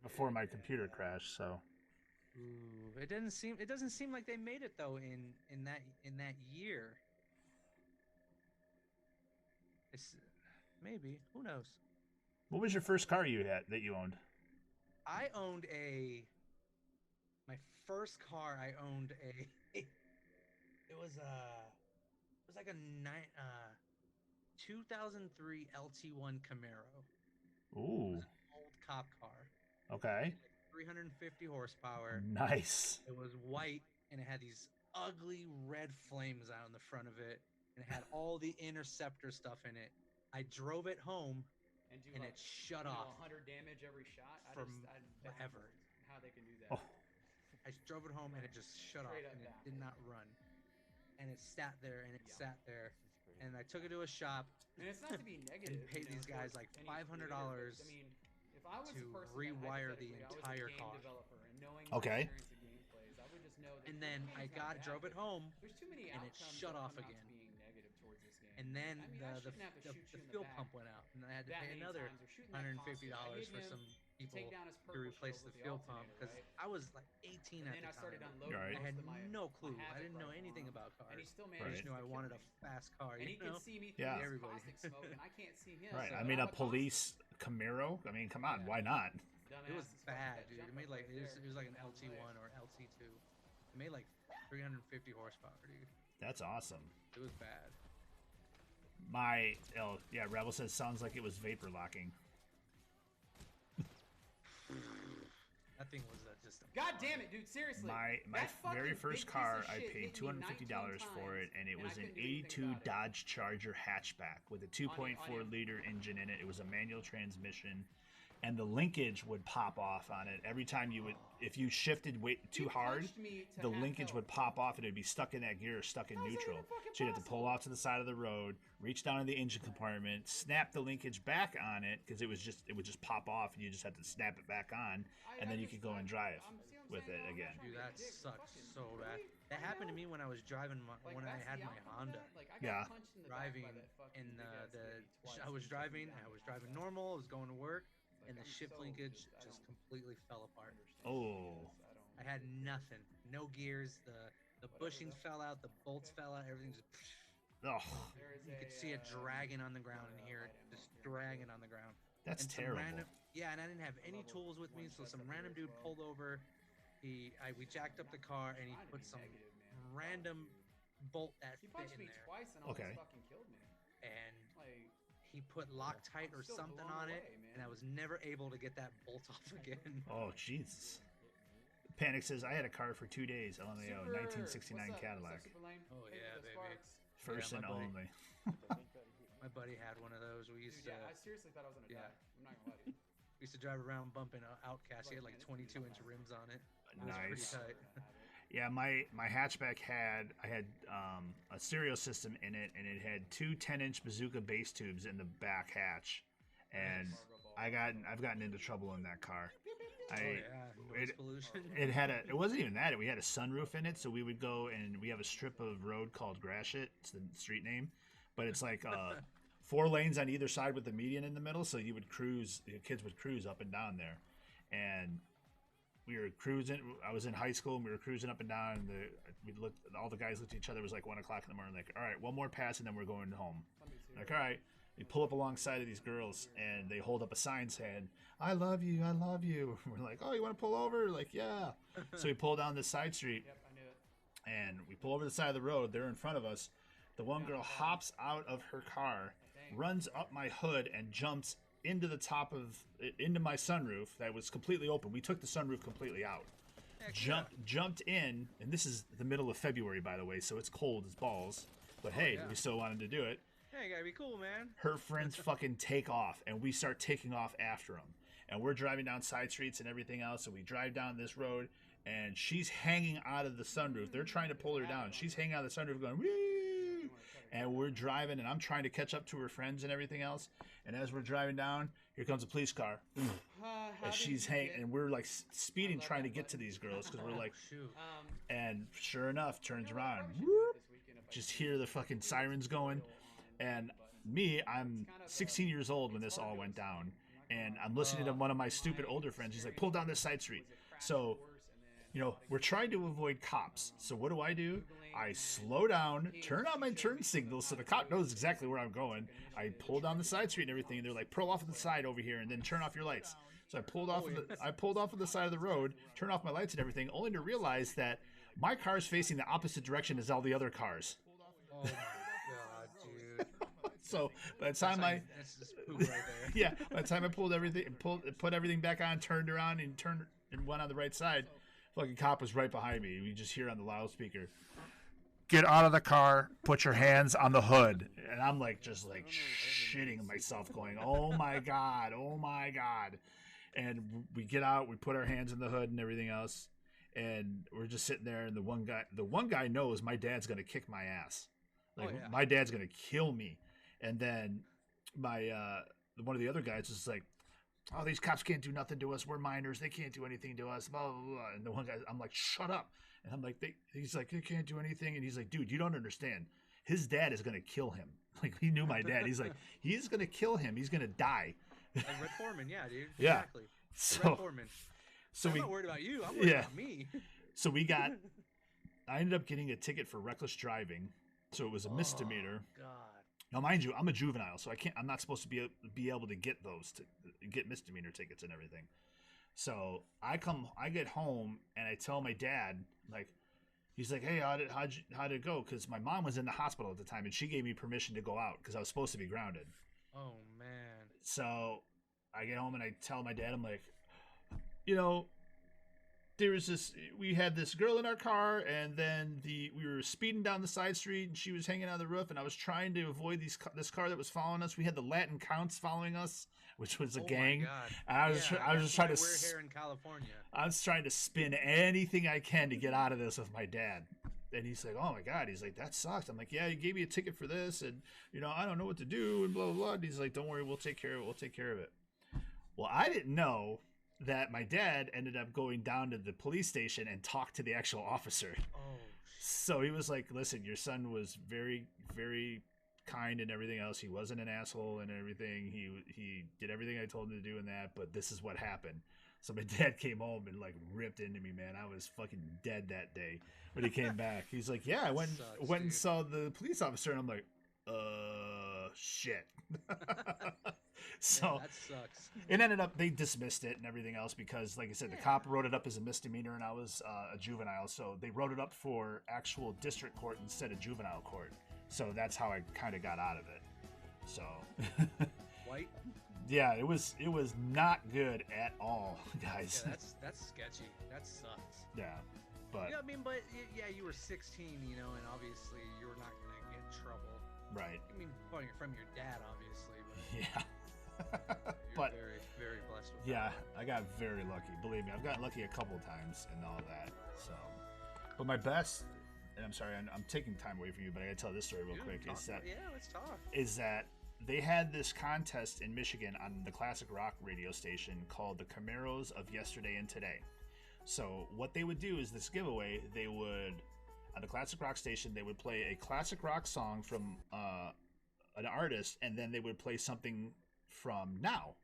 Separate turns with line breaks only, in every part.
before my computer crashed. So
Ooh, it doesn't seem like they made it though in that year. It's maybe, who knows.
what was your first car you had that you owned?
I owned a My first car I owned a it was like a 2003 LT1 Camaro. It was
Ooh,
an old cop car. It
okay,
had like 350 horsepower.
nice.
It was white and it had these ugly red flames out in the front of it, and it had all the interceptor stuff in it. I drove it home
And do
and
like
it shut
100
off
damage every shot.
from
I'm
forever.
baffled how they can do that.
Oh,
I drove it home and it just shut
Straight
off
up
and it did
baffled.
not run. And it sat there and it
Yeah.
sat there. And I took it to a shop
And it's not to be
and
negative,
paid these guys
towards
like
any creator, but I
$500
mean, if I was a
to
person that
rewire the
hypothetically I was a
entire
game
car.
developer and knowing my
okay.
experience of gameplays, I would just know that
And
this
then I
game's not
got
bad,
drove it
but
home
there's too many
and it
outcomes
shut
that
off
come out to
again.
being negative towards this game.
And
Like, I
then
mean, I shouldn't have to shoot
the
you in the
fuel
back
pump went out, and I had to
that
pay
many
another
times or shooting that constant. I
$150
hit
for
him
some
to take
people
down his
to
purple
replace
shield
the
with the
fuel pump
alternator,
because
right?
I was like 18
And
at
then
the
I started
time.
All
unloading
right.
I had
most of
no
my
clue. I
havoc
didn't know
rifle
anything
on him,
about
and he
cars.
still
I
managed
just
Right.
knew
to
I
kill
wanted a
me.
fast car,
And
you
he could
know?
see me through
Yeah.
his
Everybody.
caustic smoke, and I can't see him.
Right.
So
I
But
mean,
I'm
a
a caustic.
police Camaro. I mean, come on,
yeah,
why not?
it was
Dumbass is fucking
bad,
that
dude. It
jump
made
up
like
right there.
it was like an
Down the ledge.
LT1 or LT2. It made like 350 horsepower, dude.
That's awesome.
It was bad.
Yeah, Rebel says sounds like it was vapor locking.
That thing was just a
God damn
money.
it, dude! Seriously,
My
that
very
fucking
first
big piece
car,
of
I
shit
paid
hit
two
me
hundred fifty
19
dollars for
times,
it, and it
and I
was an
couldn't do anything
'82
about it.
Dodge Charger hatchback with a
On
2.4
him.
liter engine in it. It was a manual transmission, and the linkage would pop off on it every time you would. If you shifted way
He
too hard,
punched me to
the
half
linkage would
health.
pop off, and it'd be stuck in that gear, or stuck in
How is that even
neutral.
fucking
So you'd have to pull
possible?
off to the side of the road, reach down in the engine compartment, snap the linkage back on it because it would just pop off, and you just have to snap it back on, and then you could go and drive
See what I'm
with
saying,
it
though? I'm not
again.
trying to
Dude,
be a
that
dick, but
sucks
fucking,
so bad.
really?
That
I
happened to
know.
me when I was driving
Like,
when I
that's
had
the
my
outcome of
Honda.
that? Like, I got
Yeah.
punched in the back by
Driving
that fucking
in
big-ass lady twice
I was
and took me
driving.
down
I
with
was
half
driving
health.
normal. I was going to work,
Like,
and the
I'm
shift
so
linkage
I
just
don't
completely fell apart.
understand
Oh,
BS. I don't.
I had nothing, no gears. The
Whatever,
bushings
though.
fell out. The bolts
Okay.
fell out. Everything just.
oh,
There is
You could
a
see it dragging on the ground and
more,
hear it
light ammo
just
here.
dragging on the ground.
that's
And some
terrible.
random, yeah, and I didn't have any
Level
tools with me,
one
so
chest
some
up
random
here as
dude
well.
pulled over. We jacked up the car and he
Trying to
put
be
some
negative, man. Fuck,
random
dude.
bolt that
He
fit
punched
in
me
there,
twice and almost
Okay.
fucking killed me.
and
Like,
he put Loctite or
still
something
blown
on
away,
it,
man.
and I was never able to get that bolt off again.
Oh, Jesus. Panic says, I had a car for 2 days, LMAO,
Super.
1969
What's
Cadillac.
up, Super Lane?
Oh,
Thank you
yeah,
for the
baby.
sparks.
First
Yeah,
and
my buddy.
only.
My buddy had one of those. We used
Dude, yeah, I
to
seriously thought I was gonna
yeah.
die. I'm not gonna lie to you.
we used to drive around bumping Outcast. He had
Like,
like
man, this dude's
22-inch rims on it. It was
Nice.
pretty tight.
Yeah, my hatchback had a stereo system in it, and it had two 10-inch bazooka bass tubes in the back hatch, and I've gotten into trouble in that car.
Oh yeah, noise pollution.
It wasn't even that. We had a sunroof in it, so we would go, and we have a strip of road called Gratiot. It's the street name, but it's like 4 lanes on either side with the median in the middle. So you would cruise, the kids would cruise up and down there, and we were cruising. I was in high school, and we were cruising up and down. And we looked. All the guys looked at each other. It was like 1 o'clock in the morning. Like, all right, one more pass, and then we're going home. Like, all right. We pull up alongside of these girls, and they hold up a sign saying, "I love you, I love you." We're like, "Oh, you want to pull over?" Like, yeah. So we pull down this side street,
Yep, I knew it.
and we pull over the side of the road. They're in front of us. The one girl hops out of her car, runs up my hood, and jumps into the top of into my sunroof that was completely open. We took the sunroof completely out. Jumped in, and this is the middle of February, by the way, so it's cold as balls. But hey,
yeah.
we still wanted to do it.
Hey, you gotta be cool, man.
Her friends fucking take off, and we start taking off after them. And we're driving down side streets and everything else, and we drive down this road, and she's hanging out of the sunroof. They're trying to pull her down. She's hanging out of the sunroof going, woo! And we're driving, and I'm trying to catch up to her friends and everything else. And as we're driving down, here comes a police car. And she's hanging, and we're like speeding, trying to get to these girls, because we're like,
Shoot.
and sure enough, turns around, whoop, just hear the fucking sirens going. And me, I'm 16 years old when this all went down, and I'm listening to one of my stupid older friends. He's like, pull down this side street. So, we're trying to avoid cops. So what do? I slow down, turn on my turn signals so the cop knows exactly where I'm going. I pull down the side street and everything. And they're like, pull off on the side over here and then turn off your lights. So I pulled off. I pulled off on the side of the road, turned off my lights and everything, only to realize that my car is facing the opposite direction as all the other cars.
Oh my god, dude.
So by the time
That's just poop right there.
yeah, by the time I pulled everything, put everything back on, turned around and went on the right side, fucking cop was right behind me. We just hear on the loudspeaker, "Get out of the car, put your hands on the hood," and I'm like just like shitting myself, going, "Oh my god, oh my god!" And we get out, we put our hands in the hood and everything else, and we're just sitting there. And the one guy knows my dad's gonna kick my ass, like my dad's gonna kill me. And then my one of the other guys is like, "Oh, these cops can't do nothing to us. We're minors. They can't do anything to us." Blah blah blah. And the one guy, I'm like, "Shut up!" And I'm like, he's like, "They can't do anything." And he's like, "Dude, you don't understand. His dad is gonna kill him." Like, he knew my dad. He's like, he's gonna kill him. He's gonna die.
Like Red Foreman, yeah, dude.
Yeah.
Exactly.
So,
Red Foreman.
so
I'm not worried about you. I'm worried about me.
So I ended up getting a ticket for reckless driving. So it was a misdemeanor.
God.
Now, mind you, I'm a juvenile, so I'm not supposed to be able to get get misdemeanor tickets and everything. So I get home and I tell my dad, like, he's like, "Hey, how'd it go?" Because my mom was in the hospital at the time and she gave me permission to go out because I was supposed to be grounded.
Oh man.
So I get home and I tell my dad, I'm like, we had this girl in our car, and then we were speeding down the side street, and she was hanging on the roof, and I was trying to avoid this car that was following us. We had the Latin Counts following us, which was a gang.
My God.
And I was just trying to.
We're here in California.
I was trying to spin anything I can to get out of this with my dad. And he's like, "Oh my God," he's like, "That sucks." I'm like, "Yeah, he gave me a ticket for this, and I don't know what to do," and blah blah blah. And he's like, "Don't worry, we'll take care of it. We'll take care of it." Well, I didn't know that my dad ended up going down to the police station and talked to the actual officer.
Oh.
So he was like, "Listen, your son was very, very kind and everything else. He wasn't an asshole and everything. He did everything I told him to do in that, but this is what happened." So my dad came home and like ripped into me, man. I was fucking dead that day when he came back. He's like, "Yeah, I went and saw the police officer," and I'm like, shit. So
that sucks.
It ended up, they dismissed it and everything else because, like I said, the cop wrote it up as a misdemeanor and I was a juvenile. So they wrote it up for actual district court instead of juvenile court. So that's how I kind of got out of it. So
White?
Yeah, it was not good at all, guys.
Yeah, that's sketchy. That sucks.
Yeah, but
yeah, I mean, but yeah, you were 16, and obviously you were not gonna get in trouble.
Right.
I mean, from your dad, obviously. But
yeah.
you're
But
very, very blessed with
yeah,
that.
I got very lucky. Believe me, I've gotten lucky a couple times and all that. So, but my best, and I'm sorry, I'm taking time away from you, but I gotta tell this story real quick.
Let's talk.
Is that they had this contest in Michigan on the classic rock radio station called the Camaros of Yesterday and Today. So what they would do is this giveaway, they would, on the classic rock station, they would play a classic rock song from an artist, and then they would play something from now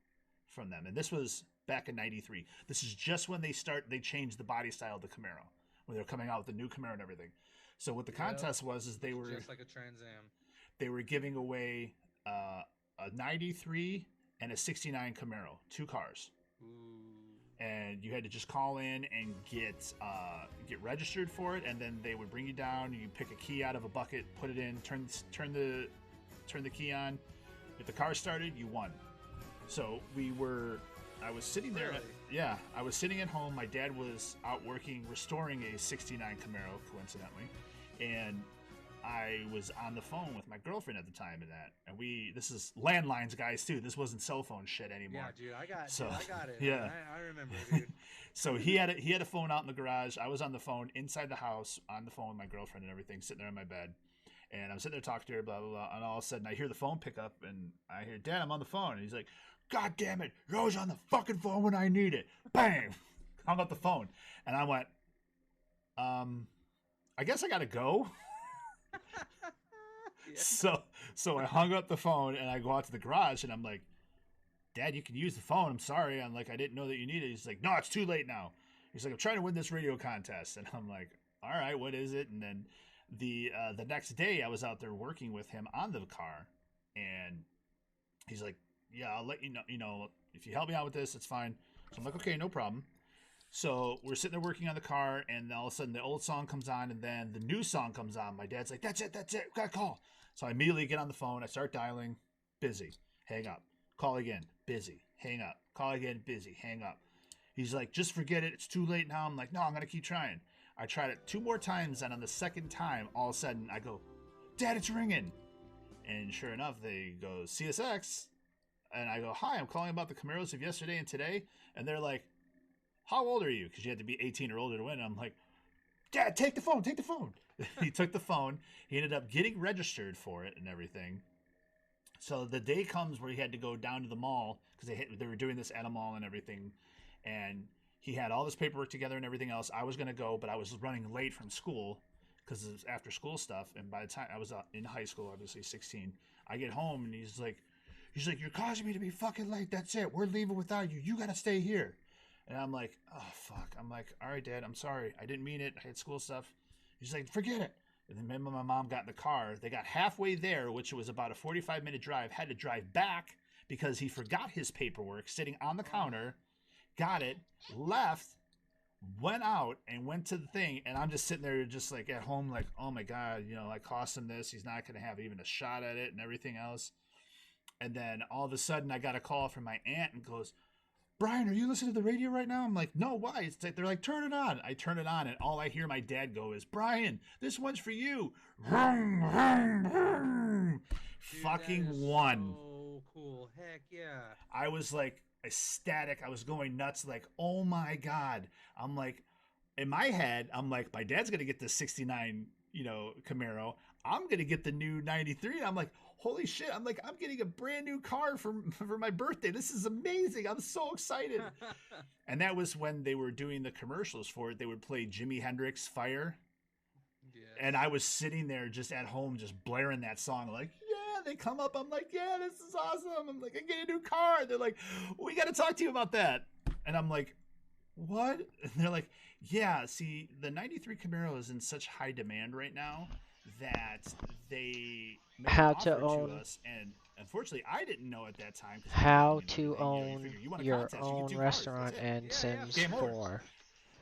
from them. And this was back in 93. This is just when they changed the body style of the Camaro, when they're coming out with the new Camaro and everything. So what the contest was is they were
just like a Trans Am.
They were giving away a 93 and a 69 Camaro, 2 cars.
Ooh.
And you had to just call in and get registered for it, and then they would bring you down. You pick a key out of a bucket, put it in, turn the key on. If the car started, you won. So I was sitting there.
Really?
Yeah, I was sitting at home. My dad was out working, restoring a 69 Camaro, coincidentally, and I was on the phone with my girlfriend at the time and this is landlines, guys, too. This wasn't cell phone shit anymore.
Yeah, dude, I got it.
Yeah.
Man. I remember, dude.
So he had a phone out in the garage. I was on the phone inside the house, on the phone with my girlfriend and everything, sitting there in my bed. And I'm sitting there talking to her, blah, blah, blah. And all of a sudden I hear the phone pick up and I hear, "Dad, I'm on the phone." And he's like, "God damn it. You're always on the fucking phone when I need it." Bam! Hung up the phone. And I went, I guess I got to go.
Yeah.
So I hung up the phone and I go out to the garage and I'm like, Dad, you can use the phone. I'm sorry. I'm like, I didn't know that you needed it. He's like, no, it's too late now. He's like, I'm trying to win this radio contest. And I'm like, all right, what is it? And then the next day I was out there working with him on the car, and he's like, yeah, I'll let you know, if you help me out with this, it's fine. So I'm like, okay, no problem. So we're sitting there working on the car, and all of a sudden the old song comes on, and then the new song comes on. My dad's like, that's it, got a call. So I immediately get on the phone. I start dialing, busy, hang up. Call again, busy, hang up. Call again, busy, hang up. He's like, just forget it. It's too late now. I'm like, no, I'm going to keep trying. I tried it 2 more times, and on the second time, all of a sudden, I go, Dad, it's ringing. And sure enough, they go, CSX. And I go, hi, I'm calling about the Camaros of yesterday and today. And they're like, how old are you? Because you had to be 18 or older to win. And I'm like, Dad, take the phone. He took the phone. He ended up getting registered for it and everything. So the day comes where he had to go down to the mall because they were doing this at a mall and everything. And he had all this paperwork together and everything else. I was going to go, but I was running late from school because it was after school stuff. And by the time I was in high school, obviously 16, I get home and he's like, you're causing me to be fucking late. That's it. We're leaving without you. You got to stay here. And I'm like, oh, fuck. I'm like, all right, Dad, I'm sorry. I didn't mean it. I had school stuff. He's like, forget it. And then my mom got in the car. They got halfway there, which was about a 45-minute drive, had to drive back because he forgot his paperwork sitting on the counter, got it, left, went out, and went to the thing. And I'm just sitting there just like at home like, oh, my God, I cost him this. He's not going to have even a shot at it and everything else. And then all of a sudden I got a call from my aunt and goes, Brian, are you listening to the radio right now? I'm like, no, why? It's like, they're like, turn it on. I turn it on, and all I hear my dad go is, Brian, this one's for you. Vroom, vroom, vroom.
Dude,
Fucking
that is
won.
So cool. Heck yeah.
I was like ecstatic. I was going nuts. Like, oh my God. I'm like, in my head, I'm like, my dad's going to get the 69, Camaro. I'm going to get the new 93. And I'm like, holy shit. I'm like, I'm getting a brand new car for my birthday. This is amazing. I'm so excited. And that was when they were doing the commercials for it. They would play Jimi Hendrix Fire.
Yes.
And I was sitting there just at home, just blaring that song. Like, yeah, they come up. I'm like, yeah, this is awesome. I'm like, I get a new car. They're like, we got to talk to you about that. And I'm like, what? And they're like, yeah, see, the 93 Camaro is in such high demand right now that they made
How
an
to
offer
own-
to us, and unfortunately I didn't know at that time 'cause
How
you
to
know,
own
you figure you won a
your
contest, you get
own
2 cars,
restaurant
that's it.
and
Yeah,
Sims
Game over.
4.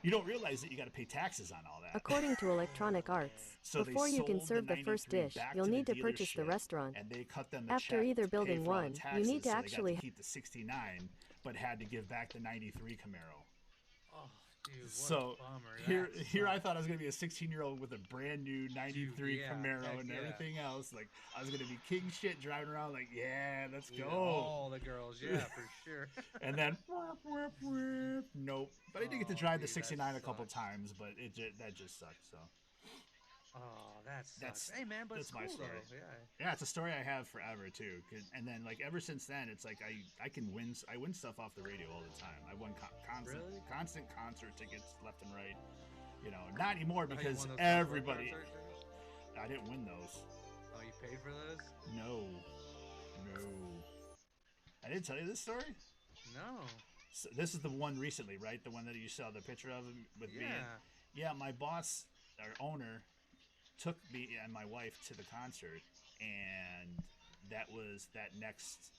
You don't realize that you got to pay taxes on all that.
According to Electronic Arts,
So they
before you can
sold
serve
the
the first
93
dish,
back
you'll
to the
need to purchase the
dealership,
restaurant.
and they cut them the
After
check
either
to pay
building
for all the
one, you
taxes,
need to
so
actually
they got to keep the 69, but had to give back the 93 Camaro.
Oh, dude, what
So
a bummer.
here I
That
thought I was gonna be a 16-year-old with a brand new 93
yeah,
Camaro
heck
and
yeah.
everything else. Like I was gonna be king shit driving around like, yeah, let's
sucks. Yeah,
go.
all the girls, yeah, for sure.
And then nope. But I did get to
Oh,
drive the
dude, that
69 a couple
sucks.
times, but that just sucked. So
Oh, that sucks.
That's-
Hey, man, but
that's
it's
my
cool,
story.
though. Yeah.
yeah, it's a story I have forever too. And then like ever since then, it's like I can win. I win stuff off the radio all the time. I won
Really?
constant concert tickets left and right. Not anymore
Oh, you
because
won those
everybody.
concert tickets?
I didn't win those.
Oh, you paid for those?
No. I didn't tell you this story.
No.
So this is the one recently, right? The one that you saw the picture of with me.
Yeah.
My boss, our owner, took me and my wife to the concert, and that was that next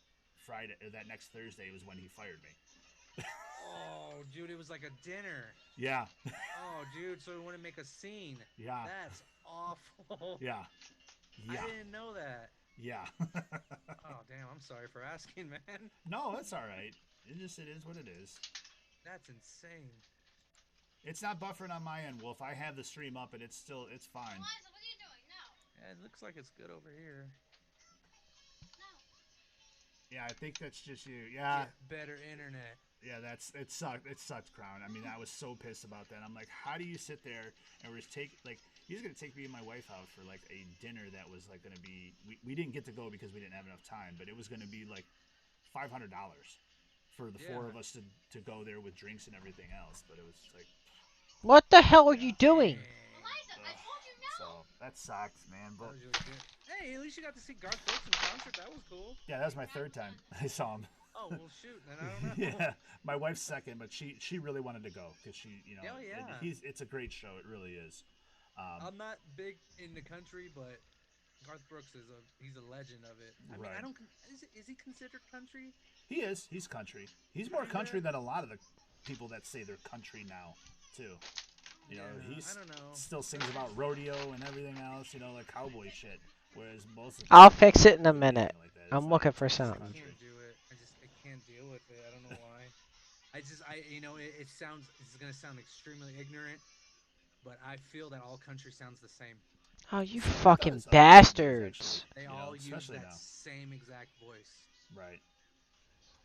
Friday or that next Thursday was when he fired me.
Oh, dude, it was like a dinner.
Yeah.
Oh, dude, so it wouldn't make a scene.
Yeah.
That's awful.
Yeah.
I didn't know that.
Yeah.
Oh, damn, I'm sorry for asking, man.
No, that's all right. It is what it is.
That's insane.
It's not buffering on my end, Wolf. I have the stream up and it's fine.
Eliza, what are you doing? No.
Yeah, it looks like it's good over here.
No.
Yeah, I think that's just you. Yeah.
Get better internet.
Yeah, it sucked. It sucked, Crown. I mean, I was so pissed about that. I'm like, how do you sit there and we're just he's gonna take me and my wife out for like a dinner that was like gonna be. We didn't get to go because we didn't have enough time, but it was gonna be like $500 for the four
Yeah.
of us to go there with drinks and everything else. But it was like,
What the hell are you doing?
Dang.
Eliza, I told you no.
so that sucks, man.
That
But
was really good. Hey, at least you got to see Garth Brooks in concert. That was cool.
yeah, that was my third time I saw him.
Oh well, shoot. Then I don't know.
Yeah, my wife's second, but she really wanted to go because
Oh yeah.
it's a great show. It really is.
I'm not big in the country, but Garth Brooks he's a legend of it. I mean,
Right.
I don't. Is he considered country?
He is. He's country. He's more country
Kinda.
than a lot of the people that say they're country now, too. You know,
Yeah, I
he's
don't know.
still sings about rodeo and everything else. Like cowboy shit. Whereas most of the
I'll
people
fix it in a
don't do anything
minute.
like that. It's
I'm
not
looking for
typical
I
something.
country.
can't do it. I can't deal with it. I don't know why. It sounds. It's gonna sound extremely ignorant, but I feel that all country sounds the same.
Oh, you
Some of it
fucking
does. A lot of it does actually.
bastards.
They all use
Especially
that
now.
same exact voice.
Right.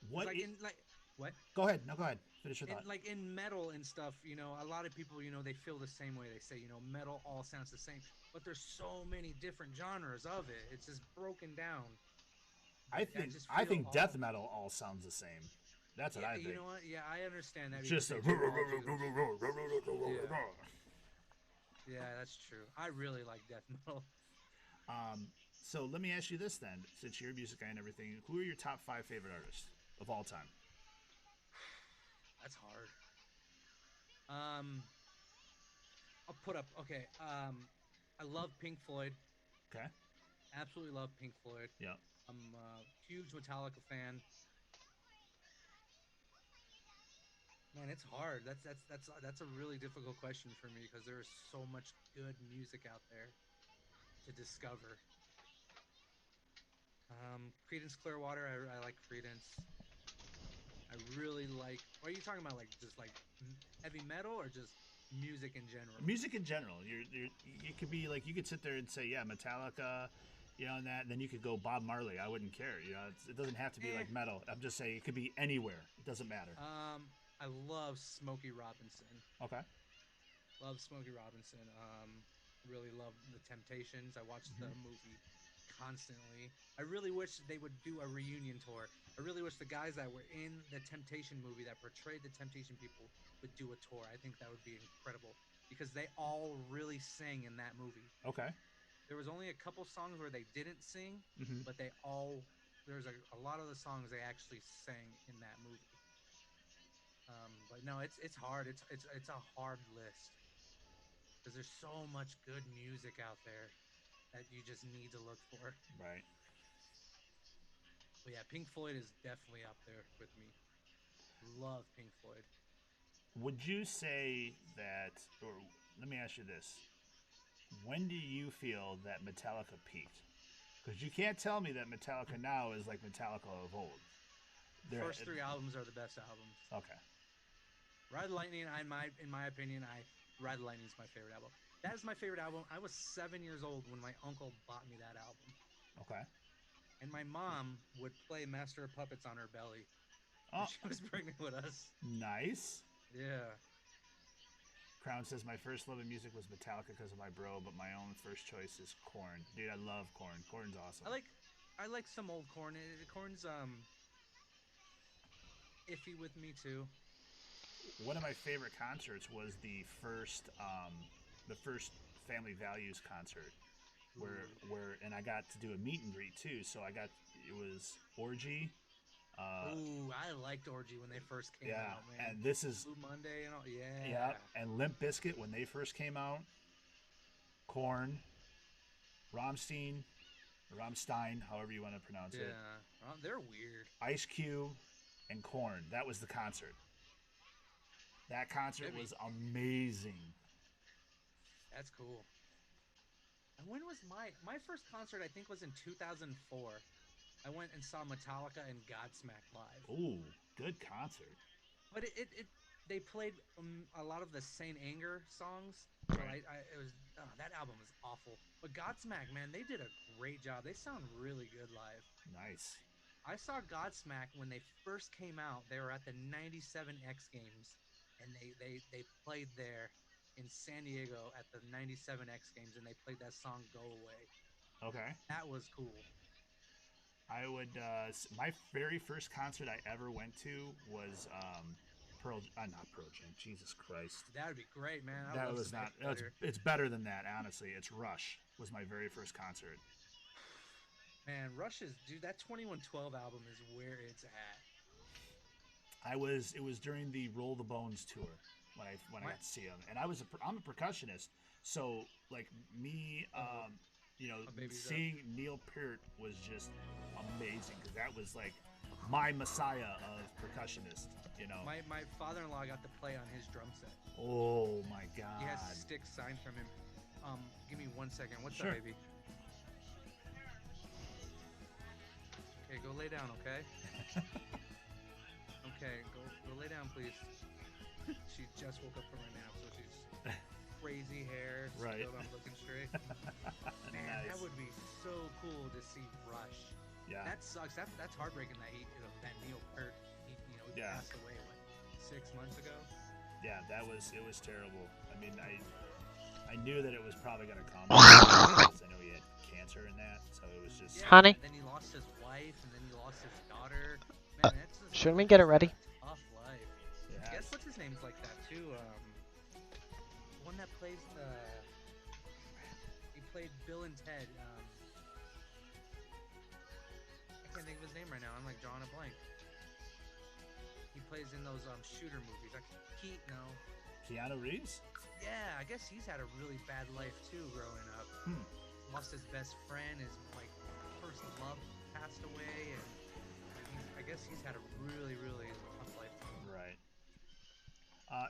It's
What?
like in like what?
Go ahead. No, go ahead. Finish your
In
thought.
like in metal and stuff, a lot of people, they feel the same way. They say, metal all sounds the same, but there's so many different genres of it. It's just broken down.
I
But
think
just
I
feel
think death metal all sounds the same. That's what
Yeah,
I
you
think.
know what? Yeah, I understand that because
Just a.
they do all do those. Yeah, that's true. I really like death metal.
So let me ask you this then, since you're a music guy and everything, who are your top 5 favorite artists of all time?
That's hard. Um, I'll put up. Okay. I love Pink Floyd.
Okay.
Absolutely love Pink Floyd.
Yeah.
I'm a huge Metallica fan. Man, it's hard. That's a really difficult question for me because there is so much good music out there to discover. Creedence Clearwater. I like Creedence. I really like. Are you talking about like just like heavy metal or just music in general?
Music in general. You could be like, you could sit there and say, yeah, Metallica, and that. And then you could go Bob Marley. I wouldn't care. It doesn't have to be
Eh.
like metal. I'm just saying it could be anywhere. It doesn't matter.
I love Smokey Robinson.
Okay.
Love Smokey Robinson. Really love the Temptations. I watched the movie constantly. I really wish they would do a reunion tour. I really wish the guys that were in the Temptation movie that portrayed the Temptation people would do a tour. I think that would be incredible because they all really sang in that movie.
Okay.
There was only a couple songs where they didn't sing,
Mm-hmm.
but there's a lot of the songs they actually sang in that movie. But no, it's hard. It's a hard list because there's so much good music out there that you just need to look for.
Right.
But yeah, Pink Floyd is definitely up there with me. Love Pink Floyd.
Would you say that, or let me ask you this: when do you feel that Metallica peaked? Because you can't tell me that Metallica now is like Metallica of old.
First three albums are the best albums.
Okay.
Ride the Lightning, in my opinion, Ride the Lightning is my favorite album. That is my favorite album. I was 7 years old when my uncle bought me that album,
Okay.
and my mom would play Master of Puppets on her belly when
Oh,
she was pregnant with us.
nice.
Yeah.
Crown says my first love of music was Metallica because of my bro, but my own first choice is Korn. Dude, I love Korn. Korn's awesome.
I like some old Korn. Korn's iffy with me too.
One of my favorite concerts was the first Family Values concert, and I got to do a meet and greet too. So it was Orgy.
Ooh, I liked Orgy when they first came out, man.
And this is
Blue Monday and all. Yeah.
yeah, and Limp Bizkit when they first came out. Korn, Rammstein, however you want to pronounce it.
Yeah. They're weird.
Ice Cube, and Korn. That was the concert. That concert was amazing.
That's cool. And when was my first concert? I think was in 2004. I went and saw Metallica and Godsmack live.
Ooh, good concert.
But they played a lot of the Saint Anger songs.
Right.
That album is awful. But Godsmack, man, they did a great job. They sound really good live.
Nice.
I saw Godsmack when they first came out. They were at the '97 X Games, and they played there in San Diego at the '97 X Games, and they played that song "Go Away."
Okay.
That was cool.
I would. My very first concert I ever went to was not Pearl Jam. Jesus Christ.
That would be great, man.
That was not. It's better than that, honestly. It's Rush was my very first concert.
Man, Rush is, dude. That 2112 album is where it's at.
It was during the Roll the Bones tour when I
My-
got to see him, and I'm a percussionist, so like me, you know,
My baby's up.
seeing Neil Peart was just amazing because that was like my messiah of percussionist. You know.
My father-in-law got to play on his drum set.
Oh my God.
He has sticks signed from him. Give me 1 second. What's
Sure.
up, baby? Okay, go lay down, okay? Okay, go lay down, please. She just woke up from her nap, so she's crazy hair,
Right.
still not looking straight. Man,
Nice.
that would be so cool to see Rush.
Yeah.
That sucks. That's heartbreaking that that Neil Peart, he
Yeah.
passed away 6 months ago.
Yeah, it was terrible. I mean, I knew that it was probably gonna come because I know he had cancer and that, so it was just.
Yeah,
Honey?
And then he lost his wife, and then he lost his daughter. Man, that's just,
Shouldn't we get it
that's
ready?
a tough life.
Yeah.
Guess what's his name's like that too? The one that plays the. He played Bill and Ted. I can't think of his name right now. I'm like drawing a blank. He plays in those shooter movies. No.
Keanu Reeves?
Yeah, I guess he's had a really bad life too growing up. Lost his best friend. His first love passed away, and I guess he's had a really tough life.
Right.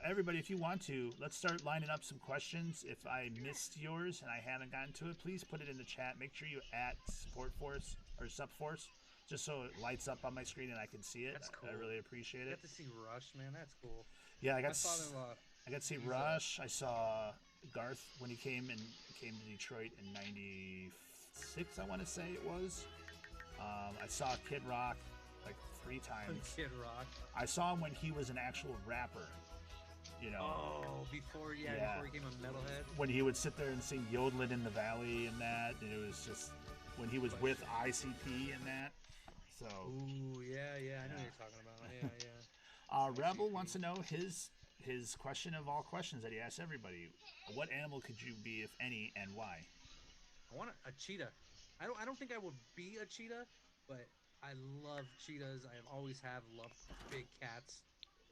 Everybody, if you want to, let's start lining up some questions. If I missed yours and I haven't gotten to it, please put it in the chat. Make sure you at Support Force or Sub Force, just so it lights up on my screen and I can see it.
That's cool.
I really appreciate
You
it.
got to see Rush, man. That's cool.
Yeah, I
My
got
father-in-law.
I got to see
he's,
Rush. I saw Garth when he came to Detroit in '96. I want to say it was. I saw Kid Rock like 3 times.
Kid Rock.
I saw him when he was an actual rapper. You know.
Oh, before he became a metalhead.
When he would sit there and sing "Yodeling in the Valley" and that, and it was just when he was with ICP and that. So.
Ooh, yeah, I know what you're talking about. Yeah.
Rebel wants to know his question of all questions that he asks everybody: what animal could you be, if any, and why?
I want a cheetah. I don't think I would be a cheetah, but I love cheetahs. I always have loved big cats.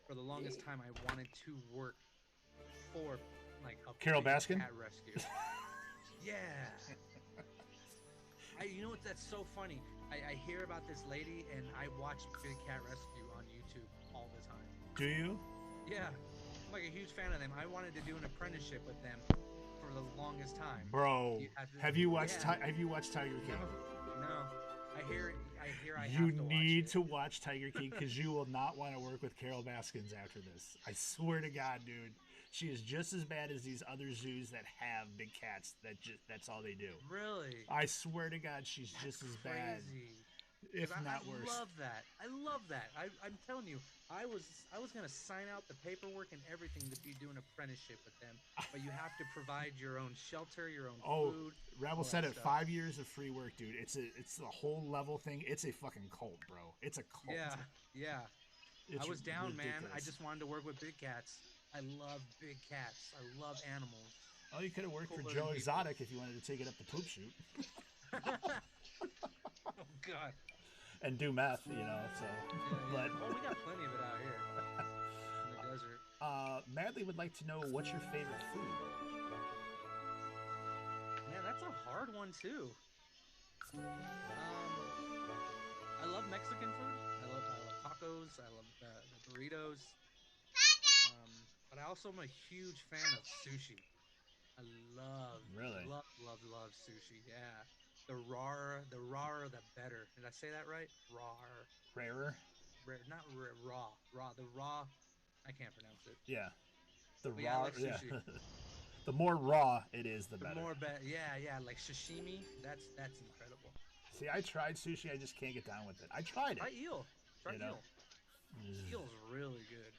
For the longest time, I wanted to work for like a
Carol
big
Baskin?
cat rescue. Yeah. You know what? That's so funny. I hear about this lady, and I watch Big Cat Rescue on YouTube all the time.
Do you?
Yeah, I'm like a huge fan of them. I wanted to do an apprenticeship with them for the longest time.
Bro, have you watched
Yeah.
Have you watched Tiger King?
No. I hear I
You
have to
need
watch
to watch Tiger King because you will not want to work with Carol Baskins after this. I swear to God, dude. She is just as bad as these other zoos that have big cats. That's all they do.
it. Really?
I swear to God, she's just as bad,
Crazy.
if
'Cause
not
I
worse.
love that. I love that. I'm telling you, I was gonna sign out the paperwork and everything to be doing an apprenticeship with them, but you have to provide your own shelter, your own
Oh,
food.
Rebel
all
said
that
it.
stuff.
5 years of free work, dude. It's a whole level thing. It's a fucking cult, bro. It's a cult.
Yeah.
It's
I was down, man. I
ridiculous.
just wanted to work with big cats. I love big cats. I love animals.
Oh, you could have worked for
cooler
Joe
than people.
Exotic if you wanted to take it up the poop chute
Oh God.
and do meth, you know. So, but
Oh, we got plenty of it out here in the desert.
Madly would like to know what's your favorite food.
Man, that's a hard one too. I love Mexican food. I love tacos. I love the burritos. But I also am a huge fan of sushi. I
Really?
love sushi. Yeah, the rawer, the better. Did I say that right?
Rarer?
Not raw. The raw. I can't pronounce it.
Yeah. The
But yeah, I
raw.
like
Yeah.
sushi.
The more raw it is, the
The
better.
more yeah, like sashimi. That's incredible.
See, I tried sushi. I just can't get down with it. I tried
Try
it.
eel. Try
You know?
eel. Eel's really good.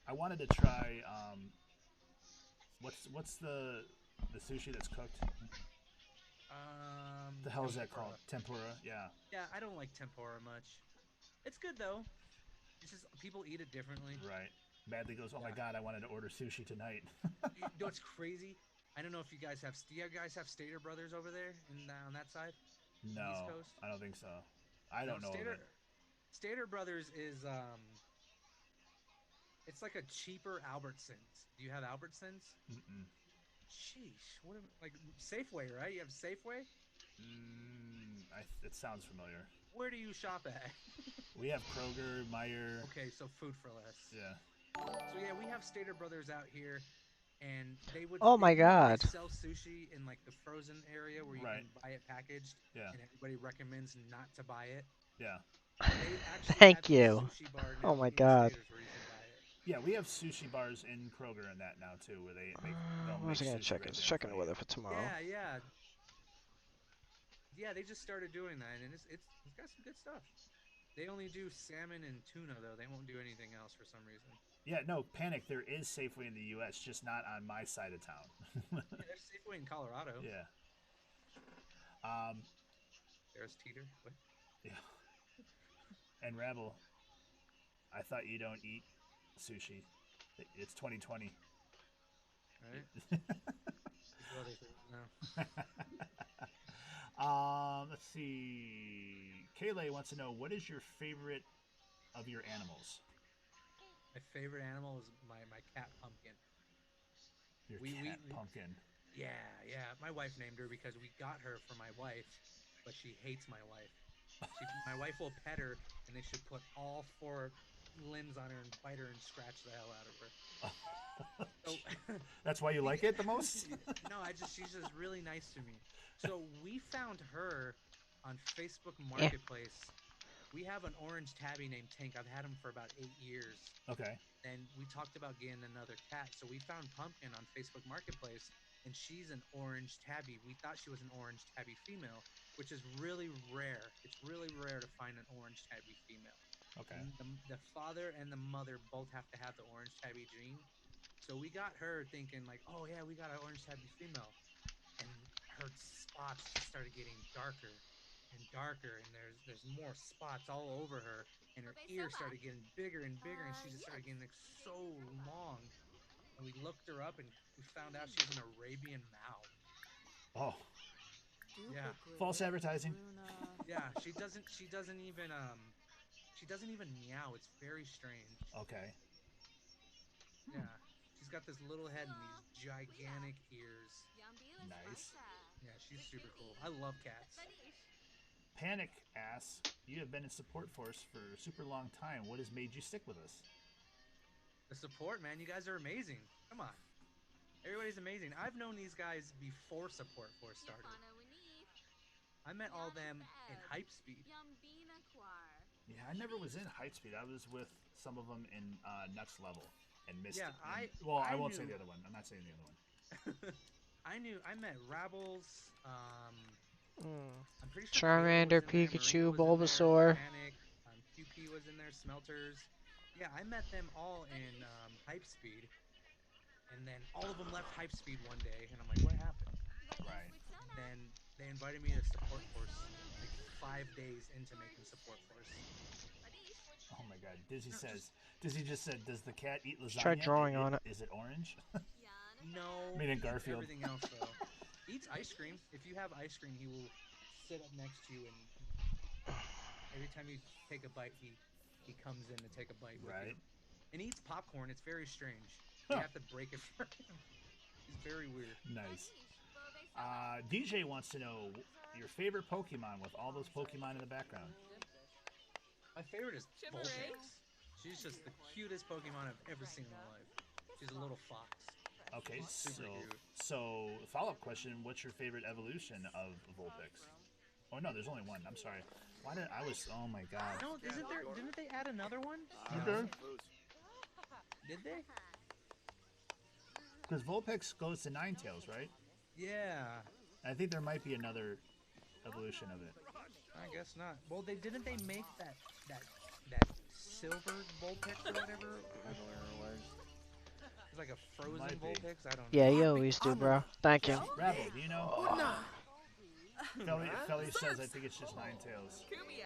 I wanted to try. What's the sushi that's cooked? The hell is that
Tempura.
called? Tempura. Yeah.
Yeah, I don't like tempura much. It's good though. It's just people eat it differently.
Right. Madly goes, oh my
Yeah.
God, I wanted to order sushi tonight.
You know what's crazy? I don't know if you guys have. Do you guys have Stater Brothers over there on that side?
No,
East Coast?
I don't think so. I don't know of
Stater.
it.
Stater Brothers is it's like a cheaper Albertsons. Do you have Albertsons?
Mm-mm.
Sheesh. Like Safeway, right? You have Safeway?
It sounds familiar.
Where do you shop at?
We have Kroger, Meyer.
Okay, so Food for Less.
Yeah.
So yeah, we have Stater Brothers out here, and
Oh my
even though they
God.
sell sushi in like the frozen area where you
Right.
can buy it packaged,
Yeah.
and everybody recommends not to buy it.
Yeah.
They actually
Thank
have a
you.
sushi bar
Oh
now
my
in
God.
Staters where you can buy it.
Yeah, we have sushi bars in Kroger and that now too, where they'll
What
make
was I gonna
sushi
check?
right
It's
there in
checking the
front of
weather
you.
for tomorrow.
Yeah. They just started doing that, and it's got some good stuff. They only do salmon and tuna though. They won't do anything else for some reason.
Yeah, no, panic. There is Safeway in the U.S., just not on my side of town.
Yeah, there's Safeway in Colorado.
Yeah. Um,
There's Teeter. What?
yeah. And Rebel, I thought you don't eat sushi. It's 2020.
Right? His brother said no.
Let's see. Kayla wants to know, what is your favorite of your animals?
My favorite animal is my cat Pumpkin.
Your
We-
cat
we-
Pumpkin.
Yeah. My wife named her because we got her for my wife, but she hates my wife. My wife will pet her, and they should put all four limbs on her and bite her and scratch the hell out of her. So,
That's why you like it the most?
no, she's just really nice to me. So we found her on Facebook
Yeah.
Marketplace. We have an orange tabby named Tank. I've had him for about 8 years.
Okay.
And we talked about getting another cat. So we found Pumpkin on Facebook Marketplace, and she's an orange tabby. We thought she was an orange tabby female, which is really rare. It's really rare to find an orange tabby female.
Okay.
The father and the mother both have to have the orange tabby gene. So we got her thinking like, oh yeah, we got an orange tabby female, and her spots just started getting darker and darker, and there's more spots all over her, and her ears started getting bigger and bigger, and she just started getting like so long. And we looked her up, and we found out she's an Arabian Mow.
Oh,
Yeah,
false advertising.
yeah. She doesn't even meow. It's very strange.
Okay.
Yeah, she's got this little head and these gigantic ears.
Nice.
Yeah, she's super cool. I love cats.
Panic asks, you have been in support force for a super long time. What has made you stick with us?
The support, man. You guys are amazing. Come on. Everybody's amazing. I've known these guys before Support Force started. I met all them in Hype Speed.
Yeah, I never was in Hypespeed. I was with some of them in Next Level and missed
Yeah,
it.
I
I won't say
knew-
the other one. I'm not saying the other one.
I met Rabbles.
Mm.
I'm pretty sure
Charmander,
Kayla was in there,
Pikachu,
Marika was in there,
Bulbasaur.
Panic, QP was in there, Smelters. Yeah, I met them all in Hype Speed, and then all of them left Hype Speed one day, and I'm like, what happened?
Right.
Then they invited me to Support Force like 5 days into making Support Force.
Oh my God. Dizzy just said, does the cat eat lasagna?
Try drawing on it.
Is it orange?
No,
Meaning
he eats
Garfield.
everything else though. He eats ice cream. If you have ice cream, he will sit up next to you, and every time you take a bite, he comes in to take a bite with
Right.
you. And he eats popcorn. It's very strange. You have to break it for him. He's very weird.
Nice. DJ wants to know your favorite Pokemon with all those Pokemon in the background.
My favorite is Vulpix. She's just the cutest Pokemon I've ever seen in my life. She's a little fox.
Okay,
Super cute.
so follow-up question, what's your favorite evolution of Vulpix? Oh no, there's only one. I'm sorry. Oh my God.
No, didn't they add another one?
Okay.
Did they?
Because Vulpix goes to Ninetales, right?
Yeah.
I think there might be another evolution of it.
I guess not. Well, didn't they make that silver Vulpix or whatever it was? It's like a frozen
Might be.
Vulpix. I don't know.
Yeah, you always do, bro. Thank you.
Rabble, do you know? Felly says I think it's just Ninetales.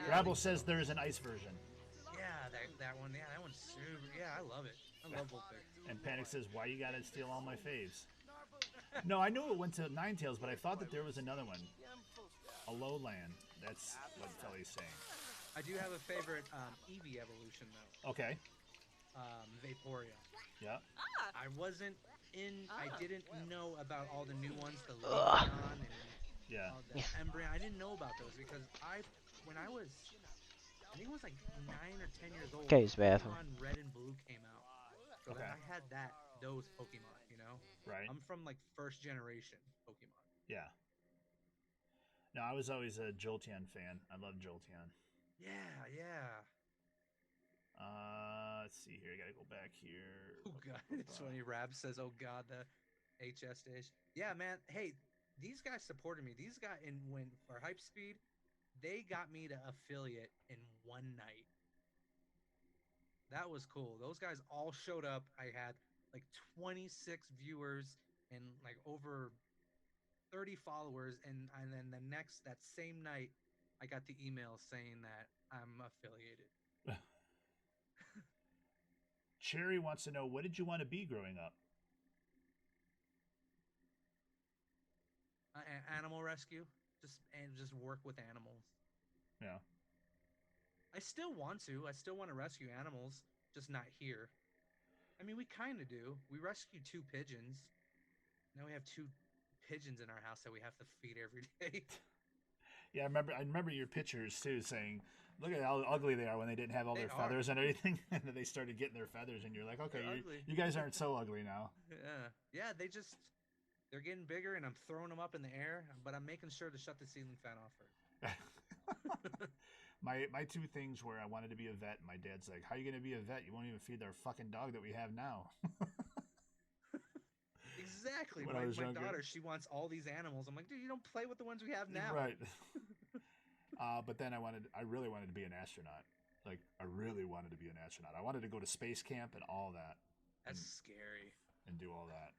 Rabble says there is an ice version.
Yeah, that one. Yeah, that one's super. Yeah, I love it. I love Vulpix.
And Panic says, why you gotta steal all my faves? No, I knew it went to Ninetales, but I thought that there was another one. A Lowland. That's what Felly's saying.
I do have a favorite Eevee evolution though.
Okay.
Vaporeon.
Yeah.
I wasn't in. I didn't know about all the new ones, the
Ugh.
Leafeon and
Yeah.
the Embryon. I didn't know about those because when I was, I think it was like 9 or 10 years old.
Okay, use bathroom.
Pokemon Red and Blue came out, so
Okay.
then I had those Pokemon. You know,
Right.
I'm from like first generation Pokemon.
Yeah. No, I was always a Jolteon fan. I love Jolteon.
Yeah, yeah.
Let's see here. I gotta go back here.
Oh god, it's funny. Rab says, "Oh god, the HS stage." Yeah, man. Hey, these guys supported me. These guys, and when for Hype Speed, they got me to affiliate in one night. That was cool. Those guys all showed up. I had like 26 viewers and like over 30 followers, and then that same night, I got the email saying that I'm affiliated.
Cherry wants to know, what did you want to be growing up?
Animal rescue, just work with animals.
Yeah.
I still want to. I still want to rescue animals, just not here. I mean, we kind of do. We rescued 2 pigeons. Now we have 2 pigeons in our house that we have to feed every day.
Yeah, I remember your pictures too, saying, "Look at how ugly they are when they didn't have all
They
their
are.
feathers and everything." And then they started getting their feathers, and you're like, "Okay,
They're ugly.
you guys aren't so ugly now."
Yeah. They're getting bigger, and I'm throwing them up in the air, but I'm making sure to shut the ceiling fan off first.
My 2 things where I wanted to be a vet, and my dad's like, "How are you going to be a vet? You won't even feed our fucking dog that we have now."
Exactly.
When I was
My
younger.
daughter, she wants all these animals. I'm like, dude, you don't play with the ones we have now.
Right. But then I really wanted to be an astronaut. Like, I really wanted to be an astronaut. I wanted to go to space camp and all that.
That's
and,
scary.
And do all that.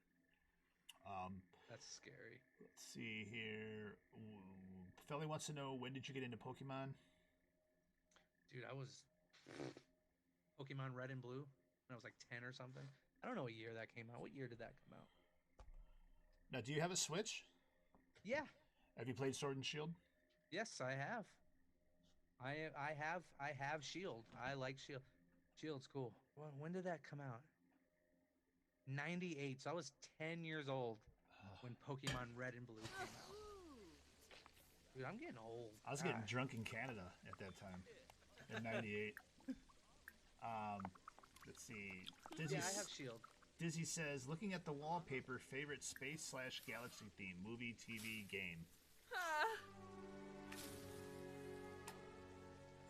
That's scary.
Let's see here. Felly wants to know, when did you get into Pokemon?
Dude, I was Pokemon Red and Blue when I was like 10 or something. I don't know what year that came out. What year did that come out?
Now, do you have a Switch?
Yeah.
Have you played Sword and Shield?
Yes, I have. I have Shield. I like Shield. Shield's cool. When did that come out? 98. So I was 10 years old when Pokemon Red and Blue came out. Dude, I'm getting old.
I was getting drunk in Canada at that time. In 98. Let's see.
Yeah, I have Shield.
Dizzy says, looking at the wallpaper, favorite space/galaxy theme, movie, TV, game.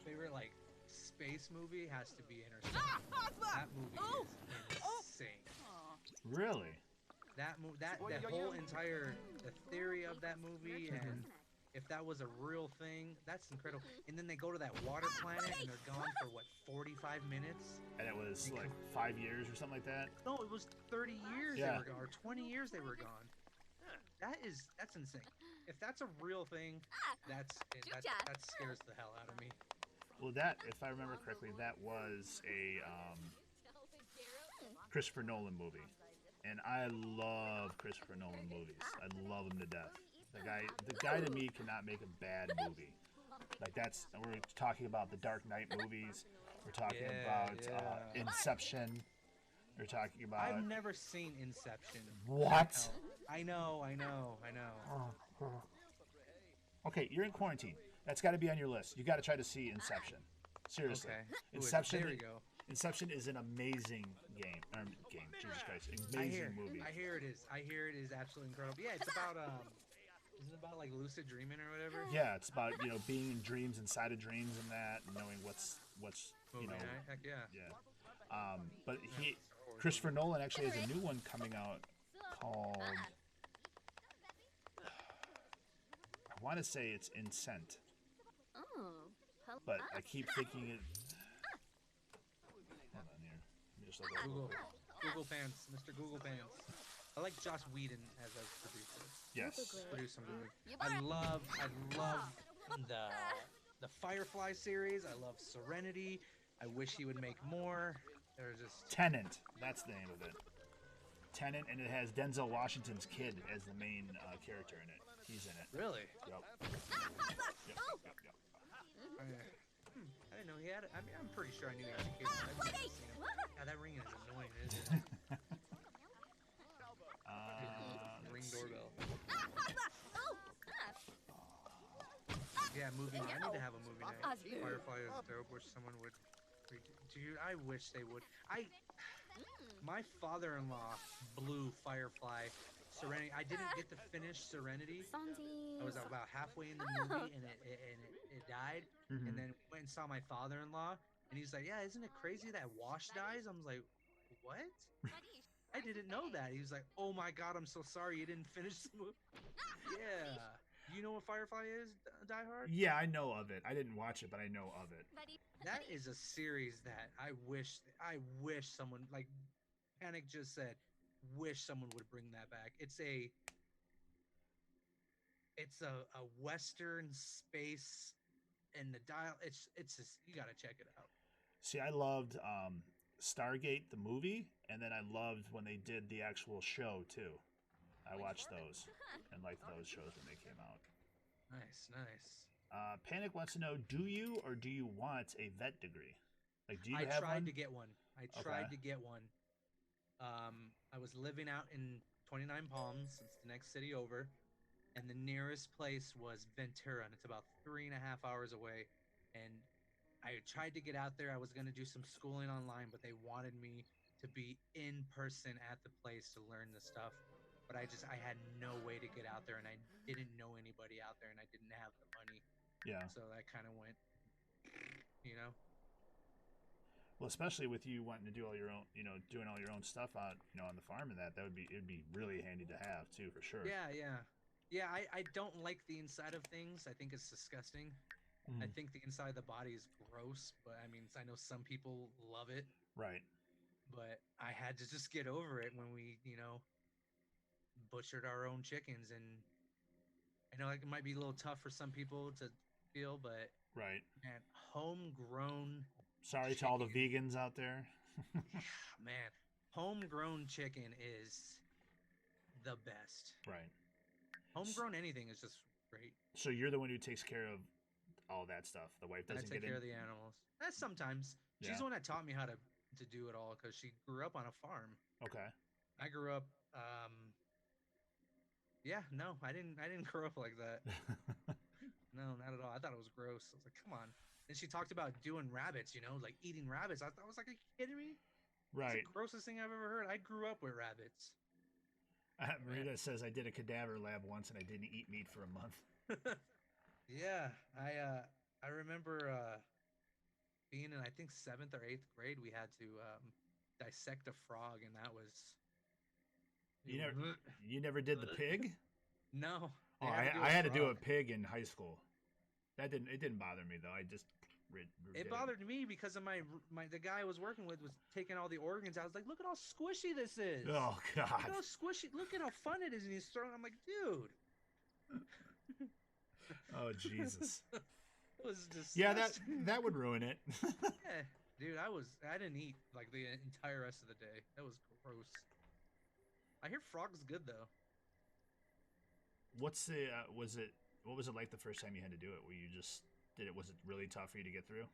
Favorite like space movie has to be Interstellar. That movie is insane.
Really?
That whole entire theory of that movie, and if that was a real thing, that's incredible. And then they go to that water planet and they're gone for what, 45 minutes?
And it was like 5 years or something like that?
No, it was 30 years
Yeah.
they were gone, or 20 years they were gone. That's insane. If that's a real thing, that scares the hell out of me.
Well, that, if I remember correctly, that was a Christopher Nolan movie. And I love Christopher Nolan movies. I love him to death. The guy to me cannot make a bad movie. Like, we're talking about the Dark Knight movies. We're talking about Inception. We're talking about...
I've never seen Inception.
What?
I know.
Okay, you're in quarantine. That's got to be on your list. You got to try to see Inception. Seriously.
Okay.
Inception.
There we go.
Inception is an amazing game. Jesus Christ, amazing movie.
I hear it is. I hear it is absolutely incredible. Yeah, it's about isn't it about like lucid dreaming or whatever?
Yeah, it's about being in dreams inside of dreams and that, and knowing what's
Heck yeah.
Yeah. But Christopher Nolan actually has a new one coming out called, I want to say it's Incent, but I keep thinking it. Hold on here. Let me just look it up.
Google Pants, Mr. Google Pants. I like Joss Whedon as a producer.
Yes.
Produce some movies. I love the Firefly series. I love Serenity. I wish he would make more. There's just
Tenant. That's the name of it. Tenant, and it has Denzel Washington's kid as the main character in it. He's in it.
Really?
Yep. Yep.
Okay. I know he had. I mean, I'm pretty sure I knew he had a kid. I've never seen him. God, that ringing is annoying, isn't it? Ring doorbell. Yeah, movie night. I need to have a movie night. Firefly is dope. Wish someone would. Dude, I wish they would. My father-in-law blew Firefly. Serenity. I didn't get to finish Serenity. I was about halfway in the movie and it died. And then went and saw my father-in-law, and he's like, "Yeah, isn't it crazy that Wach dies?" I'm like, "What? I didn't know that." He was like, "Oh my God, I'm so sorry you didn't finish the movie." Yeah. You know what Firefly is, Die Hard?
Yeah, I know of it. I didn't watch it, but I know of it.
That is a series that I wish someone, like Panic just said, wish someone would bring that back. It's a Western space, and the dial. It's just, you gotta check it out.
See, I loved Stargate the movie, and then I loved when they did the actual show too. I watched those and liked those shows when they came out.
Nice, nice.
Panic wants to know: do you or do you want a vet degree? Like, do you
I
have
tried
one?
to get one. I tried to get one. I was living out in 29 Palms. It's the next city over, and the nearest place was Ventura, and it's about 3.5 hours away. And I tried to get out there. I was going to do some schooling online, but they wanted me to be in person at the place to learn the stuff. But I had no way to get out there, and I didn't know anybody out there, and I didn't have the money.
Yeah.
So that kind of went, you know.
Well, especially with you wanting to do all your own, doing all your own stuff out, on the farm and it'd be really handy to have too, for sure.
Yeah. I don't like the inside of things. I think it's disgusting. I think the inside of the body is gross, but I mean, I know some people love it.
Right.
But I had to just get over it when we, butchered our own chickens, and I know it might be a little tough for some people to feel, but
right,
man, homegrown.
Sorry to all the vegans out there.
Man, homegrown chicken is the best.
Right.
Homegrown anything is just great.
So you're the one who takes care of all that stuff. The wife doesn't
get in. I take care of the animals. Sometimes.
Yeah.
She's the one that taught me how to do it all, because she grew up on a farm.
Okay.
I grew up. Yeah, no, I didn't grow up like that. No, not at all. I thought it was gross. I was like, come on. And she talked about doing rabbits, like eating rabbits. I was like, are you kidding me?
Right.
It's the grossest thing I've ever heard. I grew up with rabbits.
Marita says I did a cadaver lab once and I didn't eat meat for a month.
Yeah, I remember being in, I think, 7th or 8th grade. We had to dissect a frog, and that was.
You never did the pig?
No.
Oh, I had to do a pig in high school. It didn't bother me though. I just
it bothered me because of the guy I was working with was taking all the organs. I was like, look at how squishy this is.
Oh God.
Look how squishy. Look at how fun it is, and he's throwing. I'm like, dude.
Oh Jesus.
It was just.
Yeah, that would ruin it.
Yeah, dude. I didn't eat like the entire rest of the day. That was gross. I hear frog's good though.
What was it like the first time you had to do it? Were you just did it? Was it really tough for you to get through?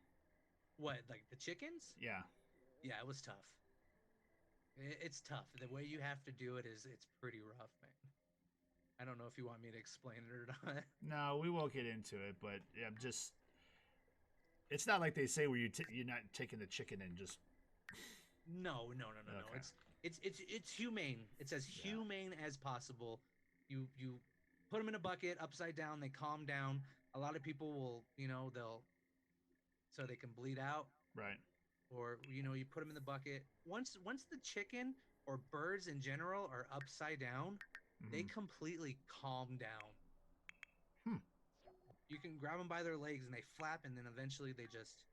What, like the chickens?
Yeah.
Yeah, it was tough. It's tough. The way you have to do it's pretty rough, man. I don't know if you want me to explain it or not.
No, we won't get into it, but yeah, it's not like they say where you're not taking the chicken and just.
No.
Okay.
It's humane. It's as humane as possible. You put them in a bucket upside down. They calm down. A lot of people will, they'll so they can bleed out.
Right.
Or you put them in the bucket. Once the chicken or birds in general are upside down, they completely calm down. You can grab them by their legs and they flap, and then eventually they just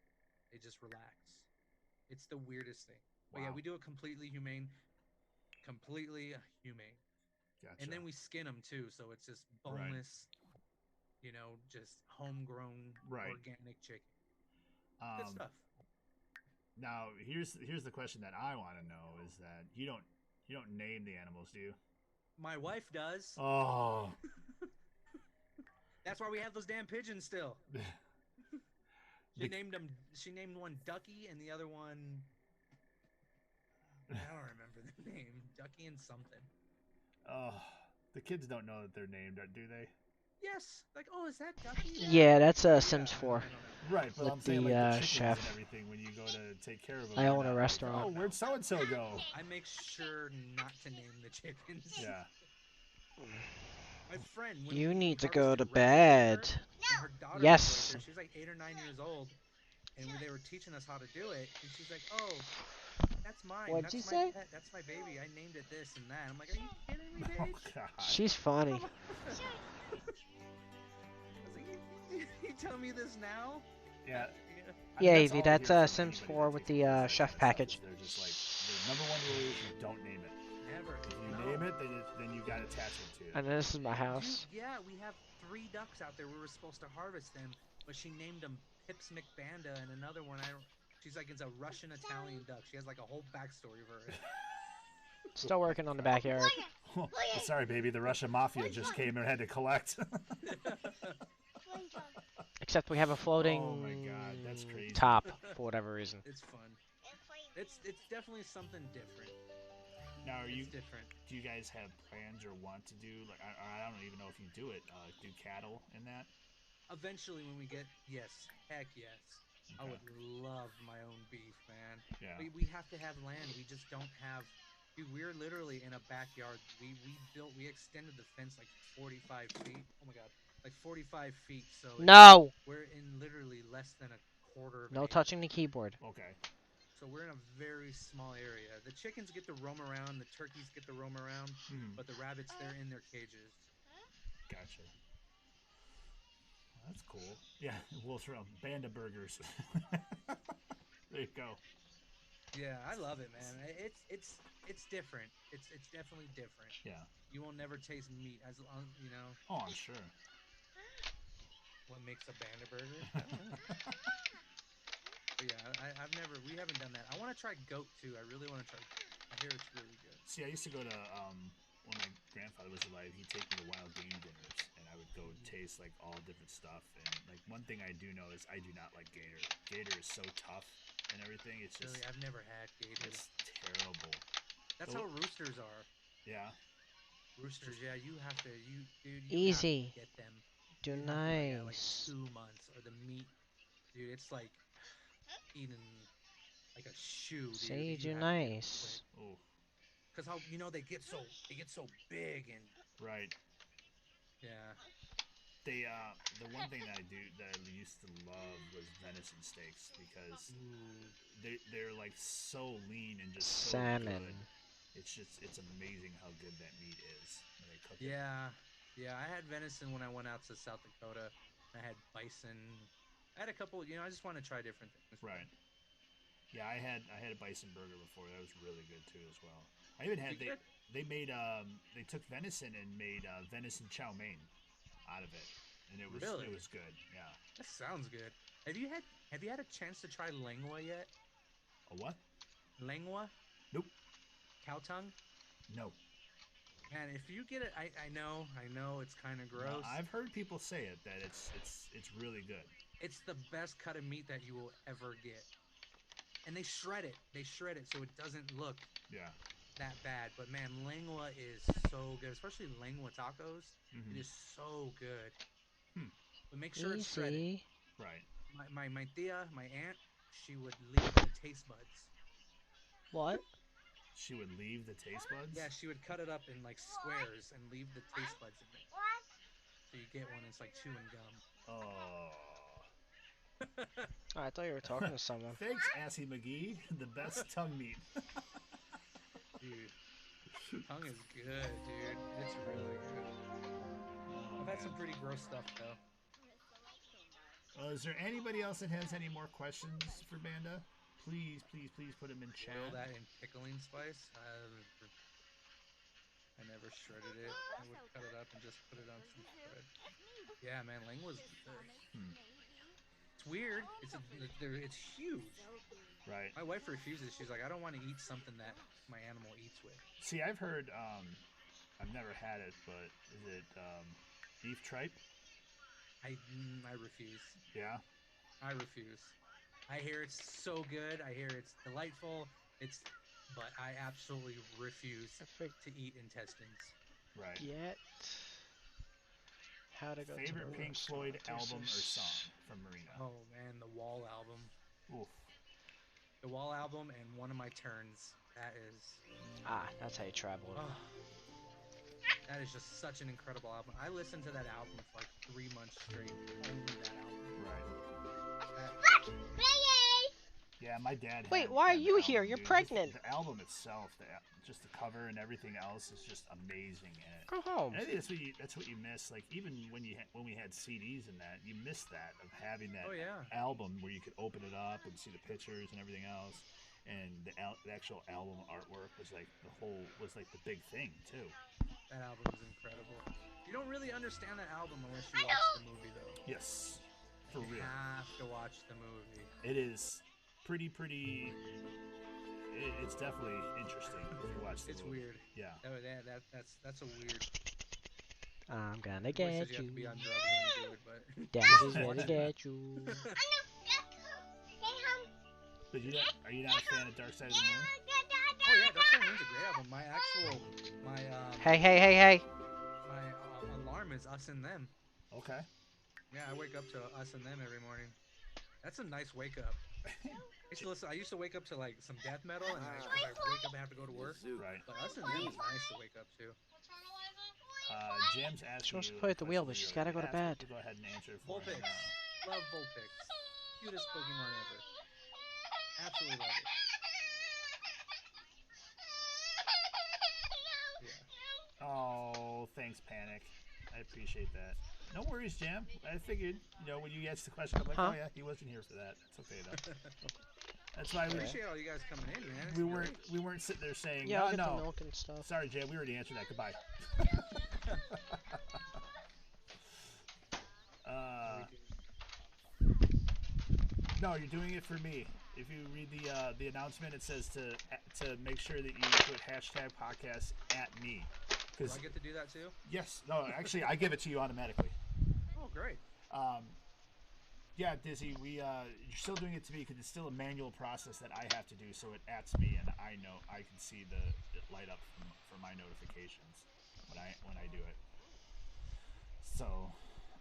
relax. It's the weirdest thing. But yeah, we do it completely humane. Completely humane.
Gotcha.
And then we skin them too, so it's just boneless, just homegrown, organic chicken. Good stuff.
Now, here's the question that I want to know is that you don't name the animals, do you?
My wife does.
Oh.
That's why we have those damn pigeons still. She named them. She named one Ducky and the other one. I don't remember the name. Ducky and something.
Oh, the kids don't know that they're named, do they?
Yes. Like, oh, is that Ducky?
Yeah, that's Sims
Yeah,
4.
I don't know.
Right, but
With
I'm saying
the,
like the chickens
chef.
and everything when you go to take care of them.
I
they're
own a
not
restaurant.
Like, oh, where'd so and so go?
I make sure not to name the chickens.
Yeah.
My friend. When
You
we
need to
harvested
go to
rabbits with
bed.
her, and her daughter
Yes.
was right there. She was like 8 or 9 years old, and they were teaching us how to do it. And she's like, "Oh, that's mine.
What'd
That's
you
my
say?
pet. That's my baby. I named it this and that." I'm like, "Are you kidding me,
Oh
bitch?"
God.
She's funny.
I was like, you tell me this now?
Yeah. I
Yeah,
mean,
Evie,
all I
that's
hear from
Sims
anybody
4
that
with
takes
the
care of that
chef
kind of stuff
package.
is they're just like the number one rule is you don't name it.
Never.
If you
No.
name it, then you got attachment to it.
And this is my
Dude,
house.
yeah, we have 3 ducks out there. We were supposed to harvest them, but she named them Pips McBanda, and another one I don't. She's like it's a Russian Italian duck. She has like a whole backstory for it.
Still working on the backyard.
Sorry, baby. The Russian mafia just came and had to collect.
Except we have a floating
Oh my God, that's crazy.
top for whatever reason.
It's fun. It's definitely something different.
Now,
It's different.
do you guys have plans or want to do like I don't even know if you do it. Do cattle and that?
Eventually, when we get heck yes. I
Okay.
would love my own beef, man.
Yeah.
We have to have land. We just don't have. Dude, we're literally in a backyard. We extended the fence like 45 feet. Oh my God, like 45 feet. So
No!
we're in literally less than a quarter of an
No
acre.
touching the keyboard.
Okay.
So we're in a very small area. The chickens get to roam around. The turkeys get to roam around. But the rabbits, they're in their cages.
Gotcha. That's cool. Yeah, Wolf's Realm. Banda Burgers. There you go.
Yeah, I love it, man. It's different. It's definitely different.
Yeah.
You will never taste meat as long you know
Oh, I'm sure.
what makes a Banda burger. But yeah, we haven't done that. I want to try goat too. I really want to try. I hear it's really good.
See, I used to go to when my grandfather was alive. He'd take me to wild game dinners, and I would go taste like all different stuff. And like one thing I do know is I do not like gator. Gator is so tough and everything. It's just
Really, I've never had gators.
it's terrible.
That's
So-
how roosters are.
Yeah.
Roosters, yeah, you have to, dude,
Easy.
have to get them.
Do
You have to, like, like
nice.
2 months, or the meat, dude, it's like eating like a shoe, dude.
Say
You
do
have to get 'em
Oh,
nice.
quick. Cause how they get so big and
right.
yeah.
They the one thing that I used to love was venison steaks because
Ooh.
they're like so lean and just so
Salmon.
good. It's amazing how good that meat is when they cook it.
Yeah. I had venison when I went out to South Dakota. I had bison. I had a couple. I just want to try different things.
Right. Yeah, I had a bison burger before. That was really good too as well. I even had they made they took venison and made venison chow mein out of it, and it was good. Yeah.
That sounds good. Have you had a chance to try lengua yet?
A what?
Lengua?
Nope.
Cow tongue?
No.
Man, if you get it, I know it's kind of gross.
No, I've heard people say it that it's really good.
It's the best cut of meat that you will ever get. And they shred it. So it doesn't look that bad. But man, lengua is so good, especially lengua tacos.
Mm-hmm.
It is so good. But make sure it's shredded.
Easy.
Right.
My tia, my aunt, she would leave the taste buds.
What?
She would leave the taste buds?
Yeah, she would cut it up in like squares and leave the taste buds in it. So you get one that's like chewing gum.
Oh.
Oh, I thought you were talking to someone.
Thanks, Assy McGee. The best tongue meat.
Dude, tongue is good, dude. It's really good. I've had some pretty gross stuff though.
Is there anybody else that has any more questions for Banda? Please put them in chat.
Boil that in pickling spice. I never shredded it. I would cut it up and just put it on some bread. Yeah, man, lengua's good. It's weird. It's huge.
Right.
My wife refuses. She's like, I don't want to eat something that my animal eats with.
See, I've heard. I've never had it, but is it beef tripe?
I refuse.
Yeah.
I refuse. I hear it's so good. I hear it's delightful. But I absolutely refuse
I
to eat intestines.
Right.
forget how to go to
Favorite
the
Pink
restaurant.
Floyd
This
album or
is-
song from Marina?
Oh man, the Wall album.
Oof.
The Wall album and One of My Turns. That is.
Ah, that's how you travel.
Oh, that is just such an incredible album. I listened to that album for like 3 months straight. Only that album.
Right.
That,
Yeah, my dad.
Wait,
had
why are
the
you
album,
here? You're
dude.
pregnant.
The album itself, just the cover and everything else is just amazing. And
Go home.
I think that's what you miss. Like even when we had CDs and that, you missed that of having that
Oh, yeah.
album where you could open it up and see the pictures and everything else. And the actual album artwork was like the big thing too.
that album is incredible. You don't really understand that album unless you watch the movie, though.
Yes, for
You
real.
have to watch the movie.
It is pretty. It's definitely interesting if you watch the
It's
movie.
weird.
Yeah.
That's a weird.
I'm gonna
Everybody says
get
you have
you.
to be on drugs when you do it, but.
Daddy's gonna get you.
But are you not a fan of Dark Side of the Moon?
Oh yeah, Dark Side of the Moon's a great album. My
Hey.
alarm is Us and Them.
Okay.
Yeah, I wake up to Us and Them every morning. That's a nice wake up. I used to wake up to like some death metal, and I wake up and have to go to work.
Right.
But Us and Them is nice to wake up to.
What's wrong, Eliza?
Jam's asking
She wants to
you
play with the
a
wheel,
question
but she's
you
gotta go to
already
bed.
asked, but Go ahead and answer it for her
Vulpix.
now.
Love Vulpix. Cutest Pokemon ever. Absolutely love it. Yeah.
Oh, thanks, Panic. I appreciate that. No worries, Jam. I figured, when you asked the question, I'm like,
Huh?
oh yeah, he wasn't here for that. That's okay though. That's why
I appreciate all you guys coming in, man. It's
we
great.
weren't sitting there saying,
Yeah, I'll get
no.
the milk and stuff.
Sorry, Jam. We already answered that. Goodbye. No, you're doing it for me. If you read the announcement, it says to make sure that you put hashtag podcast at me.
Do I get to do that too?
Yes, no, actually, I give it to you automatically.
Oh, great.
Yeah, Dizzy, you're still doing it to me because it's still a manual process that I have to do. So it ats me, and I know I can see it light up for my notifications when I do it. So, all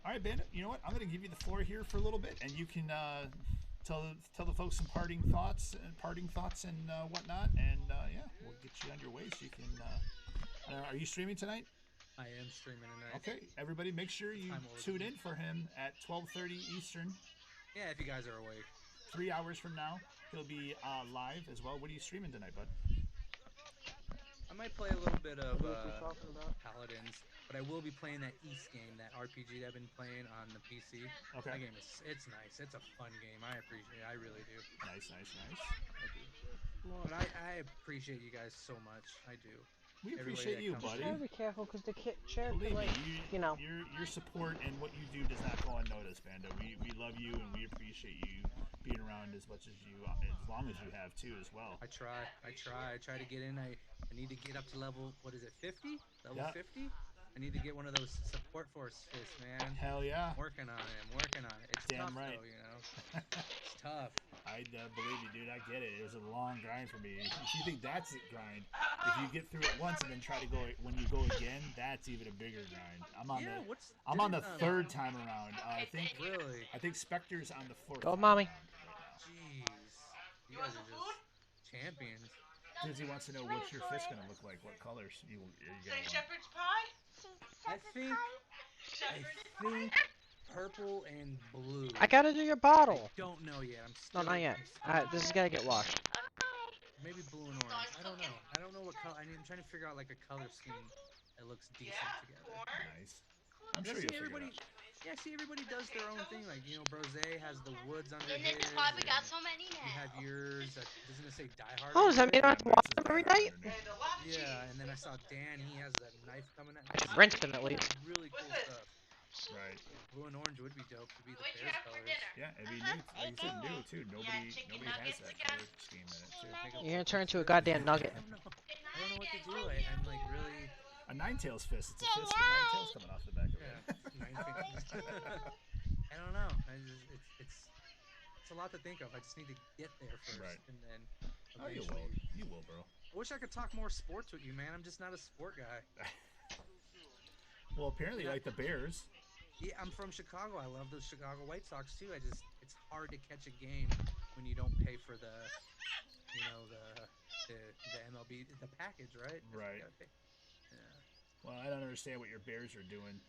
right, Bandit. You know what? I'm going to give you the floor here for a little bit, and you can tell the folks some parting thoughts and whatnot, and yeah, we'll get you on your way so you can. Are you streaming tonight?
I am streaming tonight.
Okay, everybody, make sure you tune in for him at 12:30 Eastern.
Yeah, if you guys are awake.
3 hours from now, he'll be live as well. What are you streaming tonight, bud?
I might play a little bit of
What are we talking about?
Paladins, but I will be playing that East game, that RPG that I've been playing on the PC.
Okay.
That game it's nice. It's a fun game. I appreciate it. I really do.
Nice.
I do. But I appreciate you guys so much. I do.
We
Everybody
appreciate
that
you,
comes
buddy.
in.
Gotta be careful because the chair
Believe
could,
me,
like,
your support and what you do does not go unnoticed, Bando. We love you and we appreciate you being around as much as long as you have too, as well.
I try to get in. I need to get up to level, what is it, 50? Level
Yeah.
50? I need to get one of those support force fists, man.
Hell yeah.
I'm working on it. It's
Damn
tough,
right.
though, It's tough.
I believe you, dude. I get it. It was a long grind for me. If you think that's a grind, if you get through it once and then try to go when you go again, that's even a bigger grind. I'm on the third time around. I think Spectre's on the fourth.
Go,
time
mommy.
around right
Jeez. You guys are just champions.
now. Dizzy wants to know what's your fist gonna look like. What colors you gonna want?
Shepherd's pie?
I think purple and blue.
I gotta do your bottle.
Don't know yet. I'm
No,
still,
not yet.
I'm still-
This has gotta get washed.
Maybe blue and orange. I don't know. I don't know what color. I'm trying to figure out like a color scheme that looks decent together.
Nice. I'm
Yeah,
sure
see
you'll figure
everybody.
it out.
Yeah, see everybody does their own thing. Like Brose has the woods under
And
his.
this is why we got
and
so many
You have
now.
yours. Doesn't it say Die Hard?
Oh, does that mean I have to wash
Max's
them every
got it
night?
underneath.
Yeah, and then I saw Dan. He has that knife coming at me.
Rinsed them at least.
Really cool stuff.
Right.
Blue and orange would be dope to be the
What'd you
Bears
have for
colors.
dinner?
Yeah, it'd be neat. Like you said, new too. Nobody
chicken
has
nuggets
that
again.
color scheme in it too.
Make a
You're gonna turn into a
fist.
goddamn nugget.
I don't know what to do. I'm like really.
A nine-tails fist. It's a fist with nine tails coming off the back of
Yeah.
it.
9 fingers. I don't know. it's a lot to think of. I just need to get there first,
Right.
and then
Oh, you
eventually.
will. You will, bro.
I wish I could talk more sports with you, man. I'm just not a sport guy.
Well, apparently you
Yeah.
like the Bears.
Yeah, I'm from Chicago. I love the Chicago White Sox too. It's hard to catch a game when you don't pay for the MLB the package, right? That's what
Right.
you gotta pay. Yeah.
Well, I don't understand what your Bears are doing,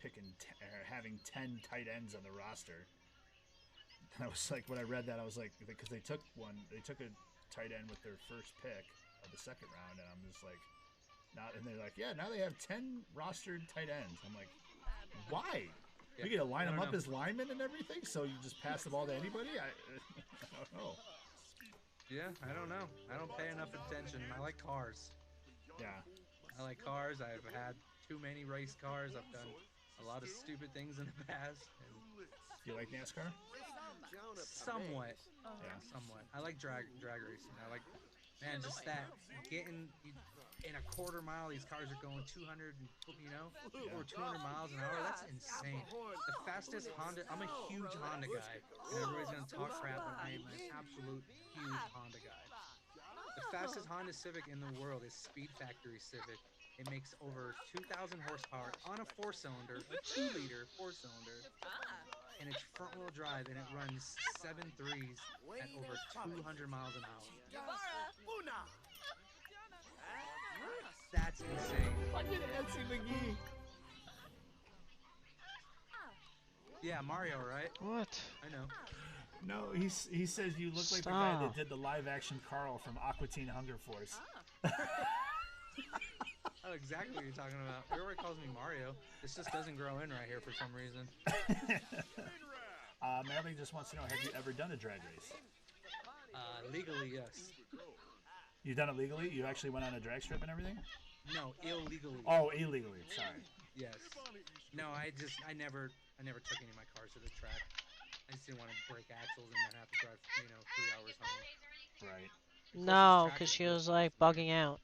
having 10 tight ends on the roster. I was like, when I read that, I was like, because they took a tight end with their first pick of the second round, and I'm just like, and they're like, yeah, now they have 10 rostered tight ends. I'm like, why?
Yeah,
We get to line
I
them
don't
up
know.
as linemen and everything, so you just pass the ball to anybody? I don't know.
Yeah, I don't know. I don't pay enough attention. I like cars.
Yeah.
I like cars. I've had too many race cars. I've done a lot of stupid things in the past. And
You like NASCAR?
somewhat.
Yeah.
Somewhat. I like drag racing. I like, man, just that getting in a quarter mile. These cars are going 200, or 200 miles an hour. That's insane. The fastest Honda. I'm a huge Honda guy, and everybody's gonna talk crap, but I am an absolute huge Honda guy. The fastest Honda Civic in the world is Speed Factory Civic. It makes over 2,000 horsepower on a 4-cylinder, a 2-liter 4-cylinder, and it's front-wheel drive, and it runs 7.3s at over 200 miles an hour. That's insane.
Fucking Etsy McGee.
Yeah, Mario, right?
What?
I know.
No, he says you look like the guy that did the live-action Carl from Aqua Teen Hunger Force.
I know exactly what you're talking about. Everybody calls me Mario. This just doesn't grow in right here for some reason.
Marilyn just wants to know, have you ever done a drag race?
Legally, yes.
You've done it legally? You actually went on a drag strip and everything?
No, illegally.
Oh, illegally. Sorry.
Yes. No, I never took any of my cars to the track. I just didn't want to break axles and then have to drive, 3 hours home.
Right.
No, because she was like bugging out.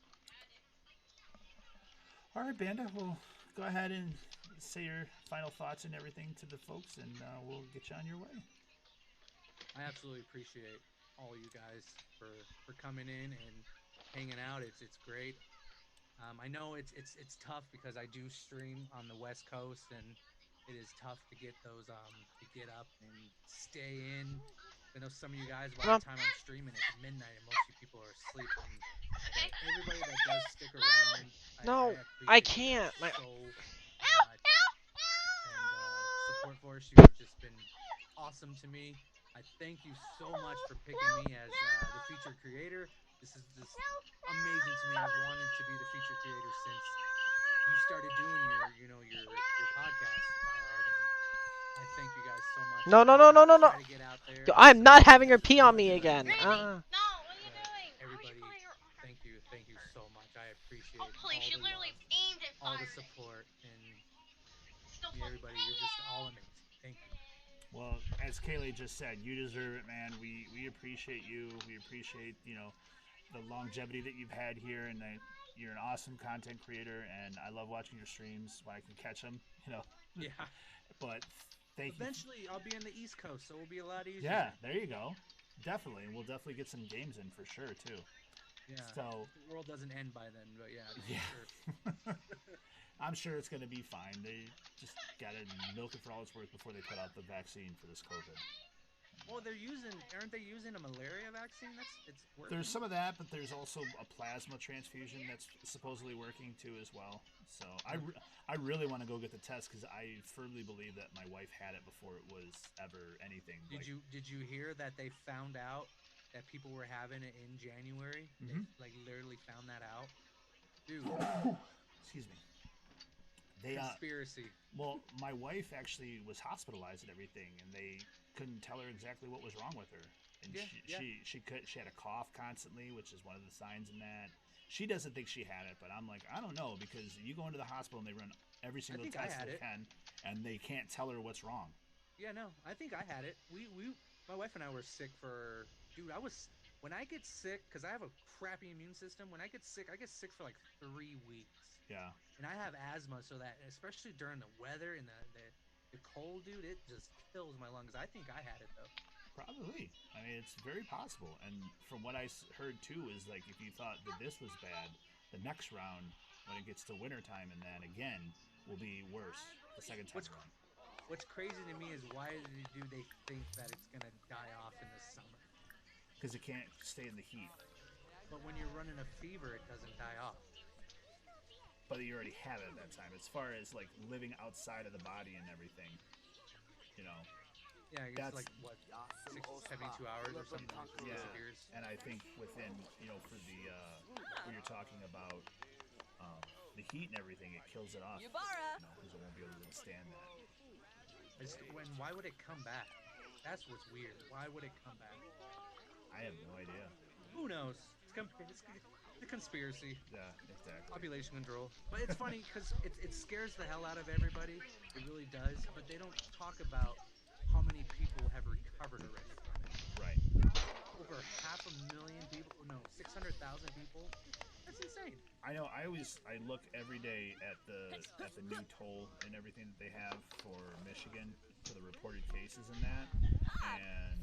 All right, Banda. Well, go ahead and say your final thoughts and everything to the folks, and we'll get you on your way.
I absolutely appreciate all you guys for coming in and hanging out. It's great. I know it's tough because I do stream on the West Coast, and it is tough to get those to get up and stay in. I know some of you guys, by the time I'm streaming, it's midnight and most of you people are asleep. But everybody that does stick around,
No,
I
I
appreciate you
can't.
guys so much. And support force, you have just been awesome to me. I thank you so much for picking me as the feature creator. This is just amazing to me. I've wanted to be the feature creator since you started doing your podcast, Diehard, and I thank you guys so much.
No, no, no, no, no, no.
Try to get out there.
I'm not having her pee on me again.
No, what are you doing?
Everybody,
Why are you calling her?
thank you so much. I appreciate
Oh, please, she
all the
literally
love,
aimed and
all the
fired it.
support, and
Still fucking
everybody. You're just all amazing. Thank you.
Well, as Kaylee just said, you deserve it, man. We appreciate you. We appreciate, the longevity that you've had here, and that you're an awesome content creator, and I love watching your streams when I can catch them,
Yeah.
But thank you.
Eventually, I'll be in the East Coast, so it'll be a lot easier.
Yeah, there you go. Definitely. And we'll definitely get some games in for sure, too.
Yeah.
So,
the world doesn't end by then, but yeah.
Yeah.
Sure.
I'm sure it's going to be fine. They just got to milk it for all it's worth before they put out the vaccine for this COVID.
Well, aren't they using a malaria vaccine? It's working.
There's some of that, but there's also a plasma transfusion that's supposedly working too as well. So I really want to go get the test because I firmly believe that my wife had it before it was ever anything.
Did you hear that they found out that people were having it in January?
Mhm.
They literally found that out, dude.
Excuse me. They
Conspiracy.
Well, my wife actually was hospitalized and everything, and they couldn't tell her exactly what was wrong with her. And she had a cough constantly, which is one of the signs in that. She doesn't think she had it, but I'm like, I don't know, because you go into the hospital and they run every single test they can, and they can't tell her what's wrong.
Yeah, no, I think I had it. My wife and I were sick when I get sick, because I have a crappy immune system, when I get sick for like 3 weeks.
Yeah.
And I have asthma, so that, especially during the weather and the cold, dude, it just kills my lungs. I think I had it, though.
Probably. I mean, it's very possible. And from what I heard too, is like if you thought that this was bad, the next round, when it gets to wintertime and then again, will be worse the second time around.
What's crazy to me is why do they think that it's gonna die off in the summer?
Because it can't stay in the heat.
But when you're running a fever, it doesn't die off.
But you already have it at that time. As far as like living outside of the body and everything, you know.
Yeah, I guess like what 72 hours or something.
Yeah,
disappears.
and I think within for the when you're talking about the heat and everything, it kills it off. Because it won't be able to withstand that.
Why would it come back? That's what's weird. Why would it come back?
I have no idea.
Who knows? It's a conspiracy.
Yeah, exactly.
Population control. But it's funny because it scares the hell out of everybody. It really does. But they don't talk about how many people have recovered already from it.
Right.
Over 500,000 people. No, 600,000 people. That's insane.
I know. I look every day at the new toll and everything that they have for Michigan for the reported cases and that, and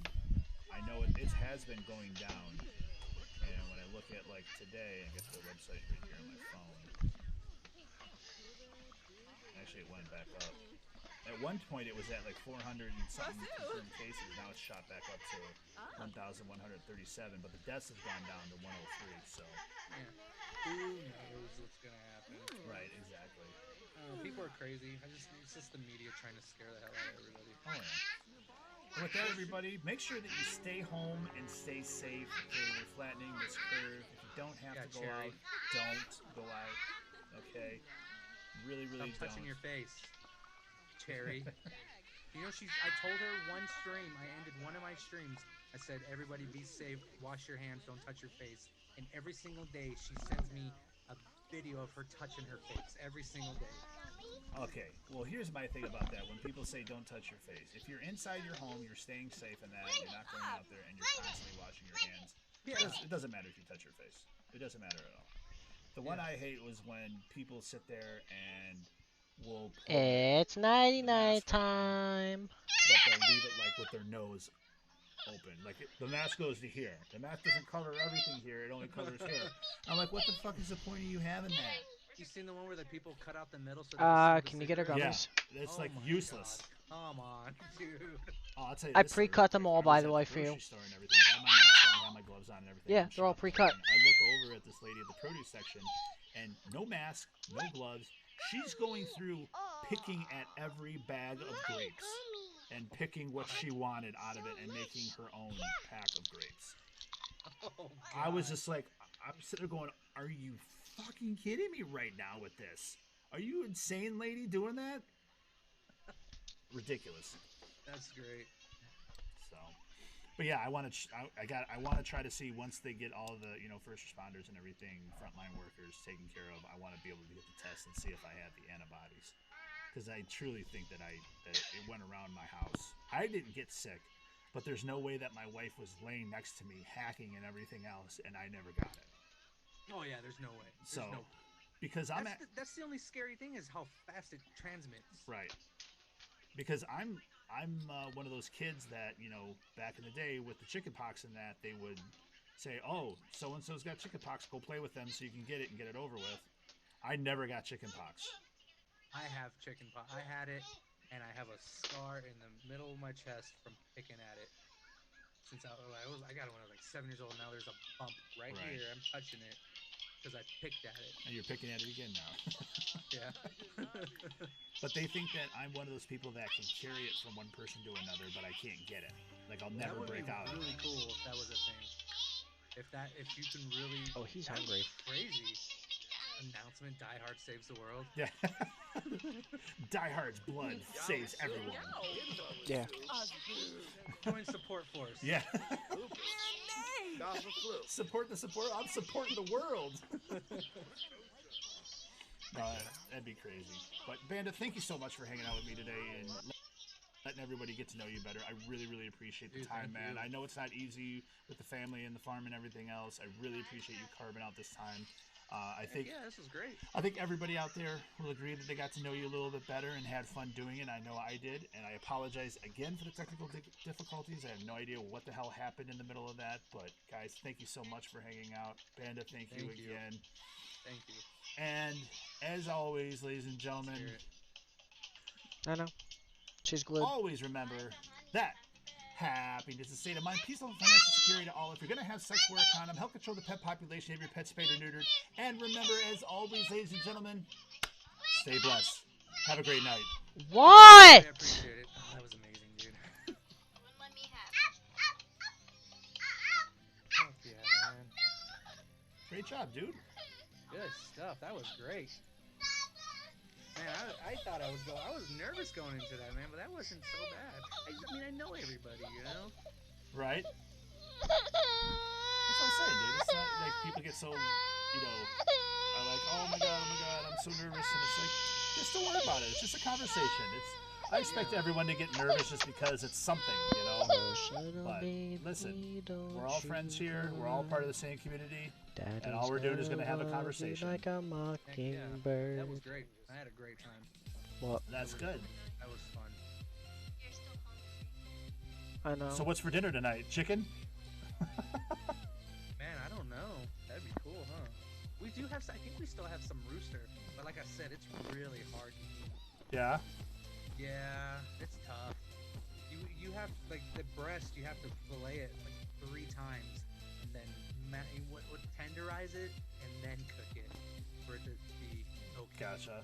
I know it has been going down. And when I look at like today, I get the website right here on my phone. Actually, it went back up. At one point, it was at like 400 and something confirmed cases. Now it's shot back up to 1,137. But the deaths have gone down to 103. So
yeah. Who knows what's gonna happen?
Right, exactly.
People are crazy. It's just the media trying to scare the hell out of everybody.
Oh yeah. And with that, everybody, make sure that you stay home and stay safe. Okay, we're flattening this curve. If you don't have to go out, don't go out. Okay, really, really
Stop touching
don't.
your face, Cherry. You know, I told her one stream. I ended one of my streams. I said, everybody be safe. Wash your hands. Don't touch your face. And every single day, she sends me a video of her touching her face. Every single day.
Okay, well, here's my thing about that. When people say don't touch your face, if you're inside your home, you're staying safe in that, you're not going out there, and you're constantly washing your hands, it doesn't matter if you touch your face. It doesn't matter at all. The one I hate was when people sit there and will pull
It's nighty-night time.
but they'll leave it like with their nose open. Like the mask goes to here. The mask doesn't cover everything here. It only covers here. I'm like, what the fuck is the point of you having that?
You seen the one where the people cut out the middle? So
can you get her gummies?
Yeah, it's like useless.
God. Come on, dude.
Oh, I'll tell you
I
this,
pre-cut them all, by the way, for you.
Store and everything. I have my mask on, I have my gloves on, and everything.
Yeah, they're all pre-cut.
I look over at this lady at the produce section, and no mask, no gloves. She's going through picking at every bag of grapes and picking what she wanted out of it and making her own pack of grapes.
Oh,
I was just like, I'm sitting there going, are you fucking kidding me right now with this? Are you insane, lady, doing that? Ridiculous.
That's great.
So, but yeah, I want to try to see once they get all the first responders and everything, frontline workers taken care of. I want to be able to get the test and see if I have the antibodies, because I truly think that it went around my house. I didn't get sick, but there's no way that my wife was laying next to me hacking and everything else, and I never got it.
Oh yeah, there's no way.
Because
that's the only scary thing is how fast it transmits.
Right. Because I'm one of those kids that back in the day with the chickenpox and that they would say, oh, so and so's got chickenpox, go play with them so you can get it and get it over with. I never got chickenpox.
I have chickenpox. I had it, and I have a scar in the middle of my chest from picking at it. Since I got it when I was like 7 years old. Now there's a bump right here. I'm touching it because I picked at it.
And you're picking at it again now.
Yeah.
But they think that I'm one of those people that can carry it from one person to another, but I can't get it. Like I'll never break out.
That would be really cool if that was a thing. If you can really.
Oh, he's hungry.
Crazy. Announcement: Die Hard saves the world.
Yeah. Die Hard's blood saves everyone.
Yeah.
Join support force.
Yeah. Support the support. I'm supporting the world. No, that'd be crazy. But Bandit, thank you so much for hanging out with me today and letting everybody get to know you better. I really, really appreciate the time, man. I know it's not easy with the family and the farm and everything else. I really appreciate you carving out this time. I think
Yeah, this was great.
I think everybody out there will agree that they got to know you a little bit better and had fun doing it. I know I did, and I apologize again for the technical difficulties. I have no idea what the hell happened in the middle of that, but guys, thank you so much for hanging out. Panda, thank you again.
Thank you.
And as always, ladies and gentlemen,
I know. She's glued.
always remember that happiness is a state of mind, peace, love, and financial security to all. If you're going to have sex, wear a condom. Help control the pet population. Have your pet spayed or neutered. And remember, as always, ladies and gentlemen, stay blessed. Have a great night.
What?
I appreciate it. Oh, that was amazing, dude.
Wouldn't let me have
Fuck yeah, man.
Great job, dude.
Good stuff. That was great. Man, I thought I was nervous going into that, man, but that wasn't so bad. I mean, I know everybody, you know?
Right? That's what I'm saying, dude. It's not like people get so, are like, oh my god, I'm so nervous. And it's like, just don't worry about it. It's just a conversation. I expect everyone to get nervous just because it's something, But listen, we're all friends here. We're all part of the same community. And all we're doing is going to have a conversation.
Like a
Heck
mockingbird.
yeah. That was great. I had a great time.
What?
That's good.
That was fun.
you're still hungry.
I know.
So what's for dinner tonight? Chicken?
Man, I don't know. That'd be cool, huh? We do have, I think we still have some rooster, but like I said, it's really hard to eat.
Yeah?
Yeah, it's tough. You have, like, the breast, you have to fillet it like 3 times, and then tenderize it, and then cook it for it to be okay.
Gotcha.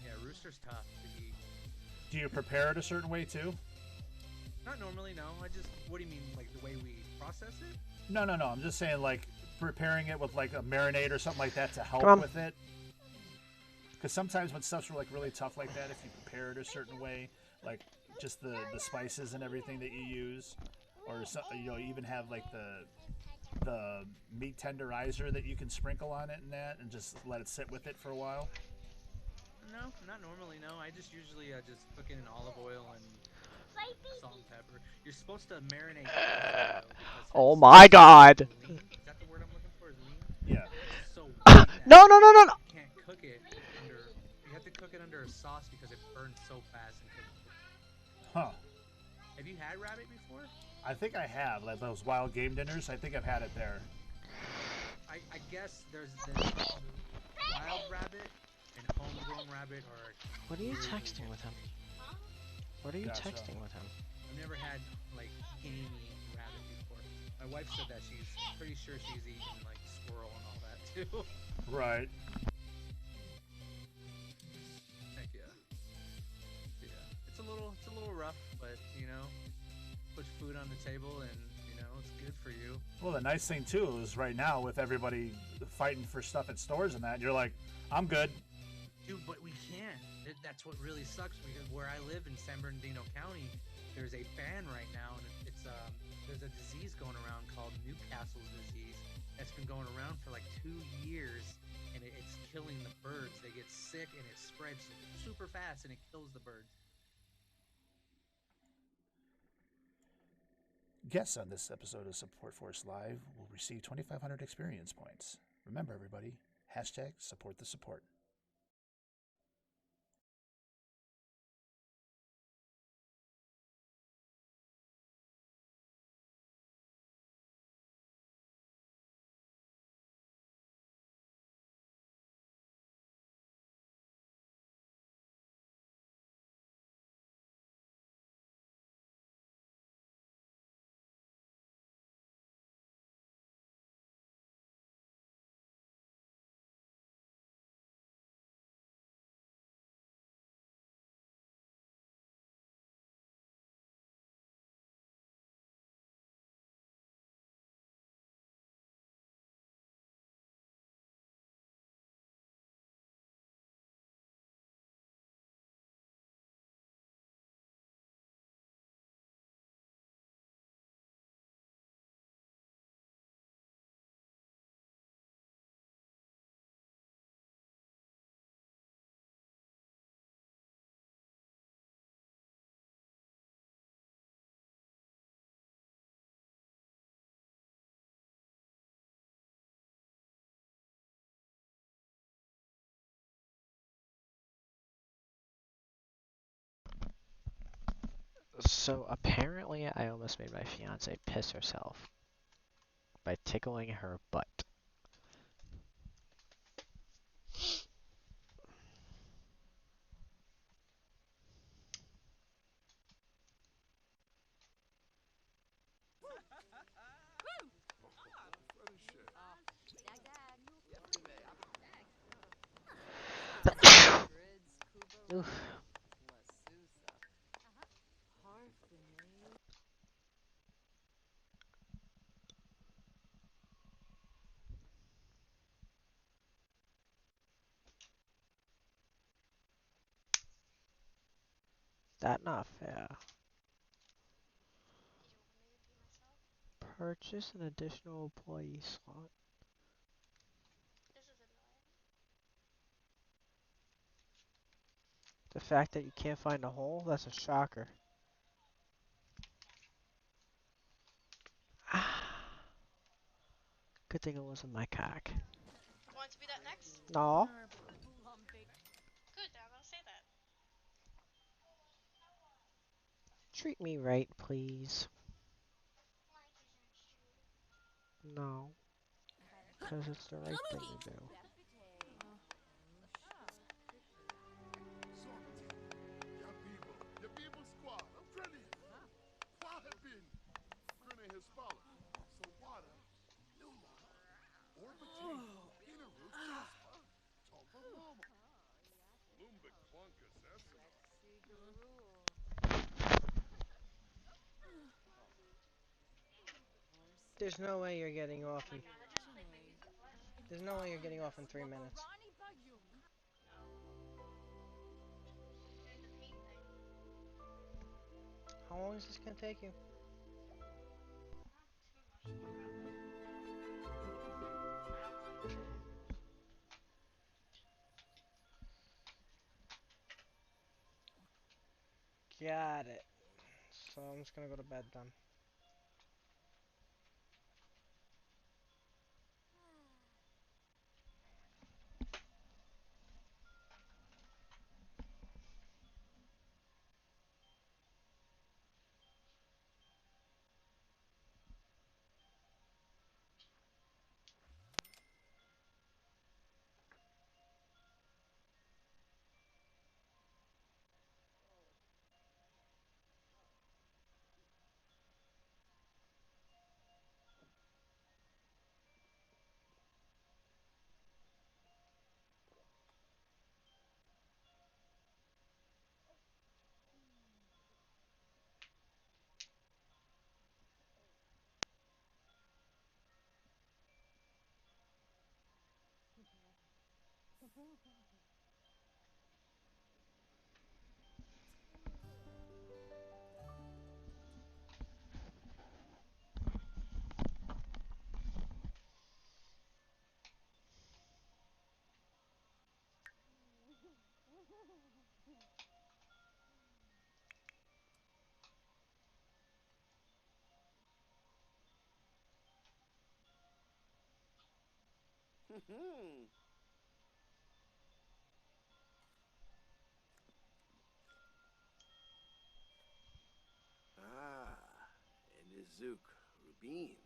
Yeah, rooster's tough to eat.
Do you prepare it a certain way too?
Not normally, no. What do you mean, like the way we process it?
No. I'm just saying, like, preparing it with, like, a marinade or something like that to help
Come on.
with it. Because sometimes when stuff's, like, really tough like that, if you prepare it a certain way, like, just the spices and everything that you use, or, even have, like, the meat tenderizer that you can sprinkle on it and that, and just let it sit with it for a while.
No, not normally, no. I just usually just cook it in olive oil and salt and pepper. You're supposed to marinate it,
Oh my god.
lean. Is that the word I'm looking for? Is lean?
Yeah.
So weak that
No.
you can't cook it under. You have to cook it under a sauce because it burns so fast and cooks.
Huh.
Have you had rabbit before?
I think I have, like those wild game dinners. I think I've had it there.
I guess there's wild rabbit and homegrown rabbit are.
What are you texting with him? What are you
Gotcha.
texting with him?
I've never had like gamey rabbit before. My wife said that she's pretty sure she's eaten like squirrel and all that too.
Right.
Heck yeah. Yeah. It's a little rough, but put food on the table and it's good for you.
Well, the nice thing too is right now with everybody fighting for stuff at stores and that, you're like, I'm good.
Dude, but we can't. That's what really sucks because where I live in San Bernardino County, there's a ban right now, and it's there's a disease going around called Newcastle's disease that's been going around for like 2 years, and it's killing the birds. They get sick and it spreads super fast and it kills the birds.
Guests on this episode of Support Force Live will receive 2,500 experience points. Remember, everybody, #support the support.
So apparently I almost made my fiance piss herself by tickling her butt. Oof. That not fair.
Did you want me to be myself?
Purchase an additional employee slot.
This is annoying.
The fact that you can't find a hole, that's a shocker. Ah. Good thing it wasn't my cock.
You want to be that next?
No.
Good, I'm gonna say that.
Treat me right, please.
Like isn't true.
No. Because it's the right thing to do.
Your people squad. I'm brilliant. Why have been? Grenade his follow. So water, new water, orbiting, Pinaroo, Jasper, Tomba Mama. Lumba Clunkus, Essenor.
There's no way you're getting off in... There's no way you're getting off in 3 minutes.
Doing the paint thing.
How long is this gonna take you?
Not too much longer.
Got it. So I'm just gonna go to bed then.
Ah, and the Zook, Rubin.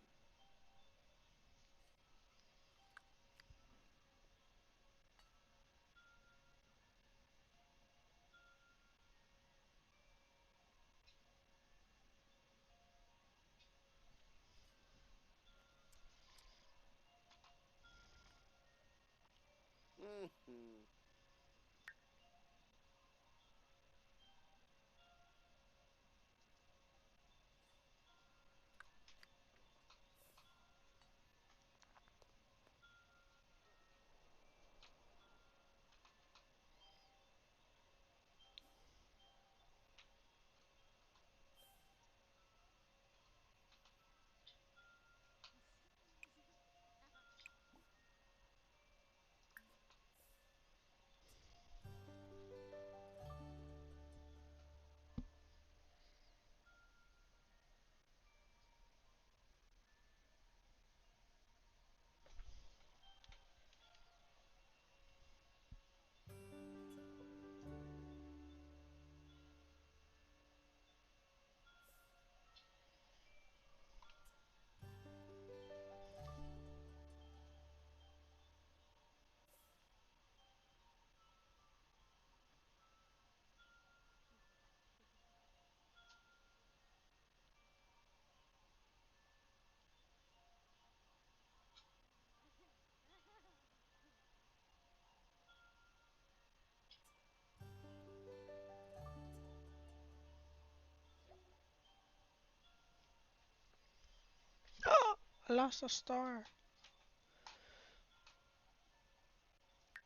I lost a star.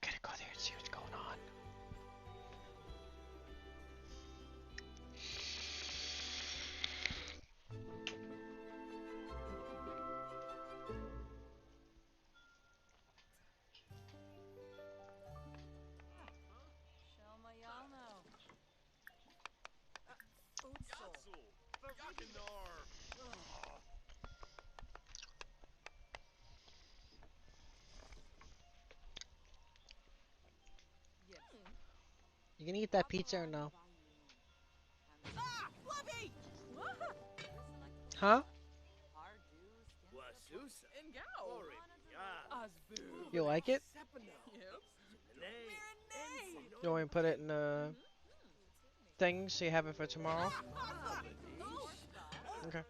Gotta go there and see what's going on. You gonna eat that pizza or no? Huh? You like it? You want me to put it in the thing so you have it for tomorrow? Okay.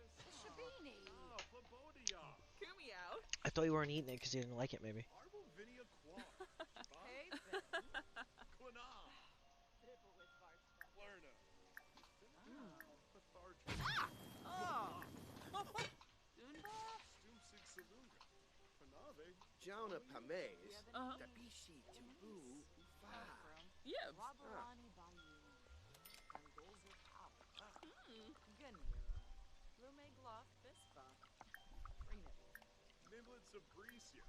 I thought you weren't eating it because you didn't like it, maybe.
Jonah Pames, Tabishi Tubu Ufa.
Niblets of Bricia.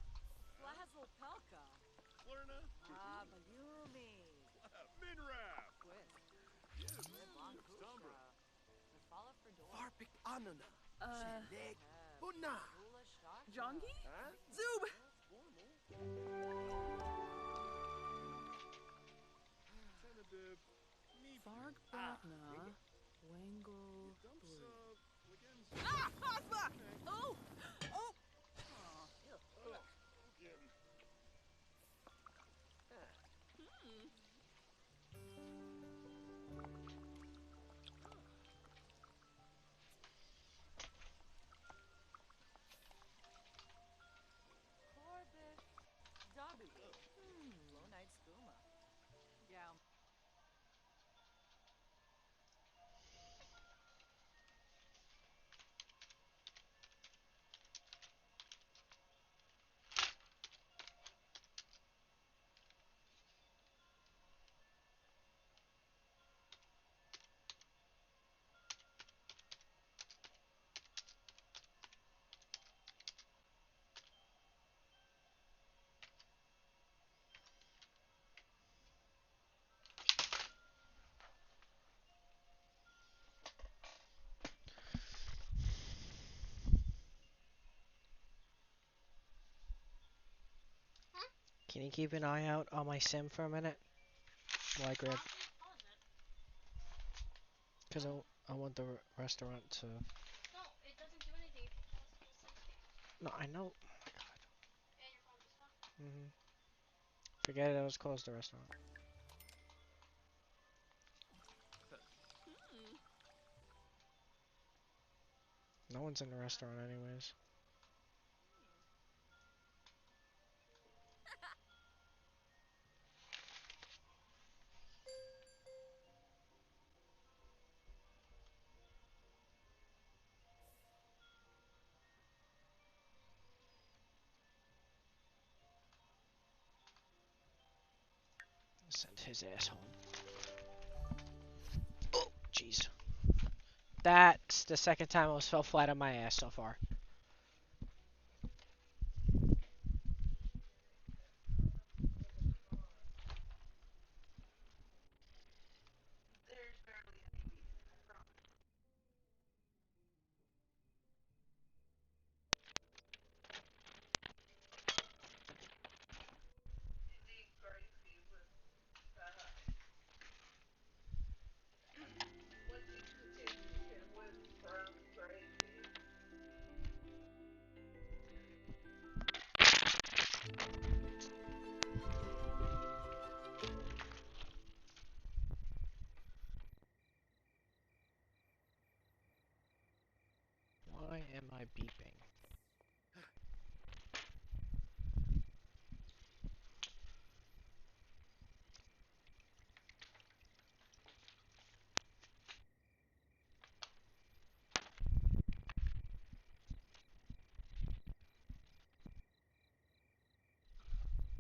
Flurna. Minraf.
Farpik Anana. Sheneg Buna.
Jongi?
Huh?
Zoob!
Tenebib.
Farg Bagna. Wangle.
Dumpsa. Wiggins.
Ah! Hosba! Oh! Oh!
Can you keep an eye out on my sim for a minute? While I grab... Because I want the restaurant to...
No, it doesn't do anything if you pause the whole system.
No, I know.
And your phone just fine.
Forget it, I was close the restaurant. No one's in the restaurant anyways. Send his ass home. Oh, jeez. That's the second time I was fell flat on my ass so far. Why am I beeping?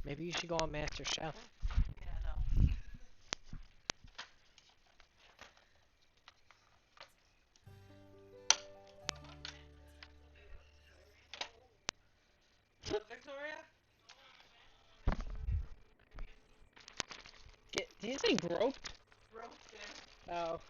Maybe you should go on Master Chef.
Yeah, no. Victoria?
Did you say groped?
Roped, yeah.
Oh. Ow.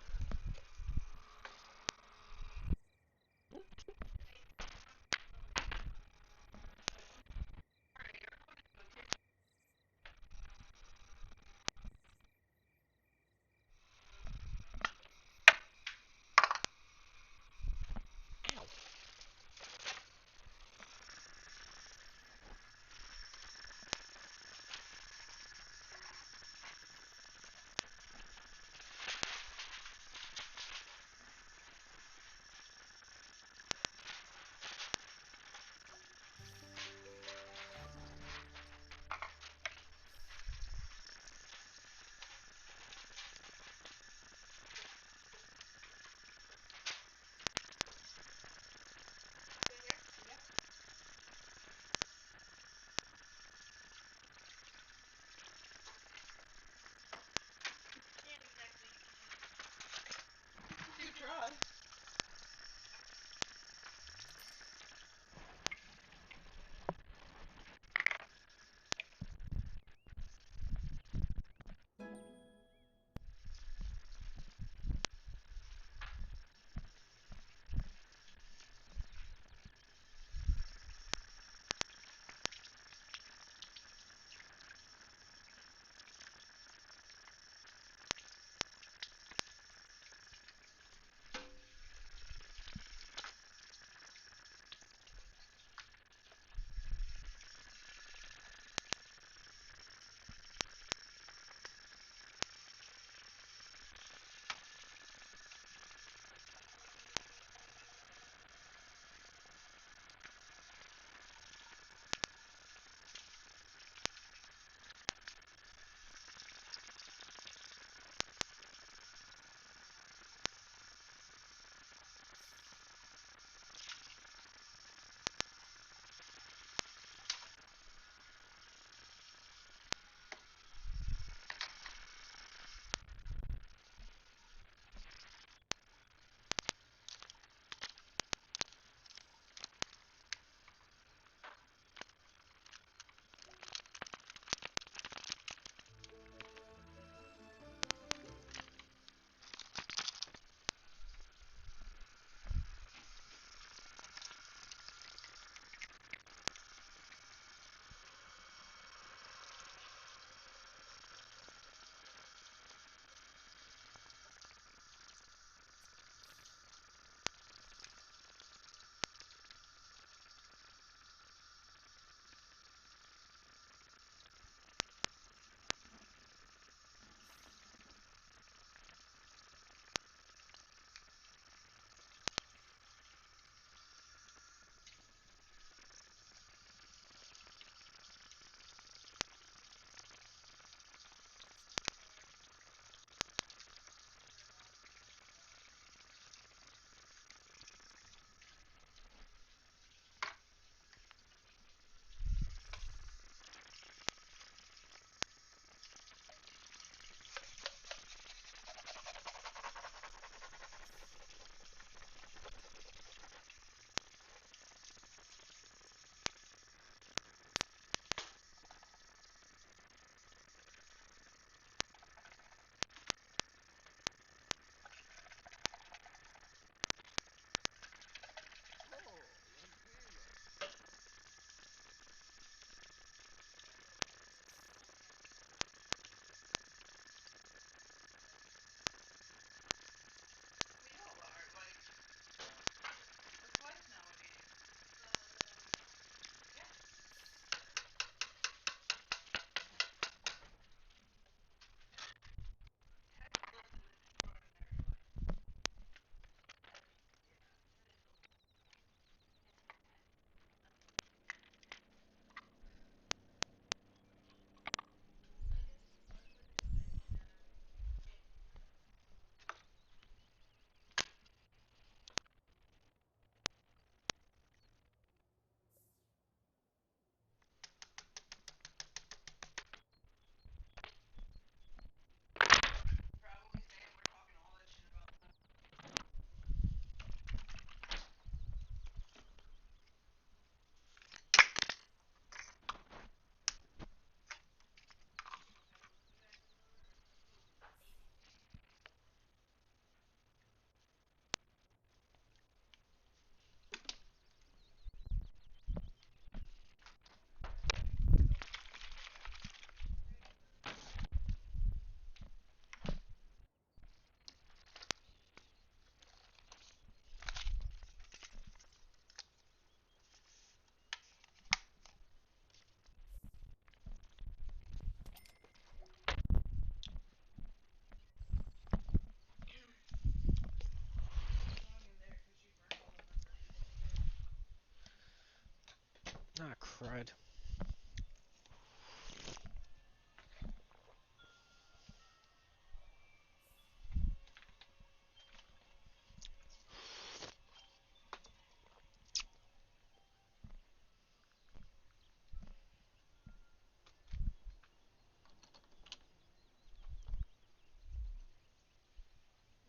Ah, crud.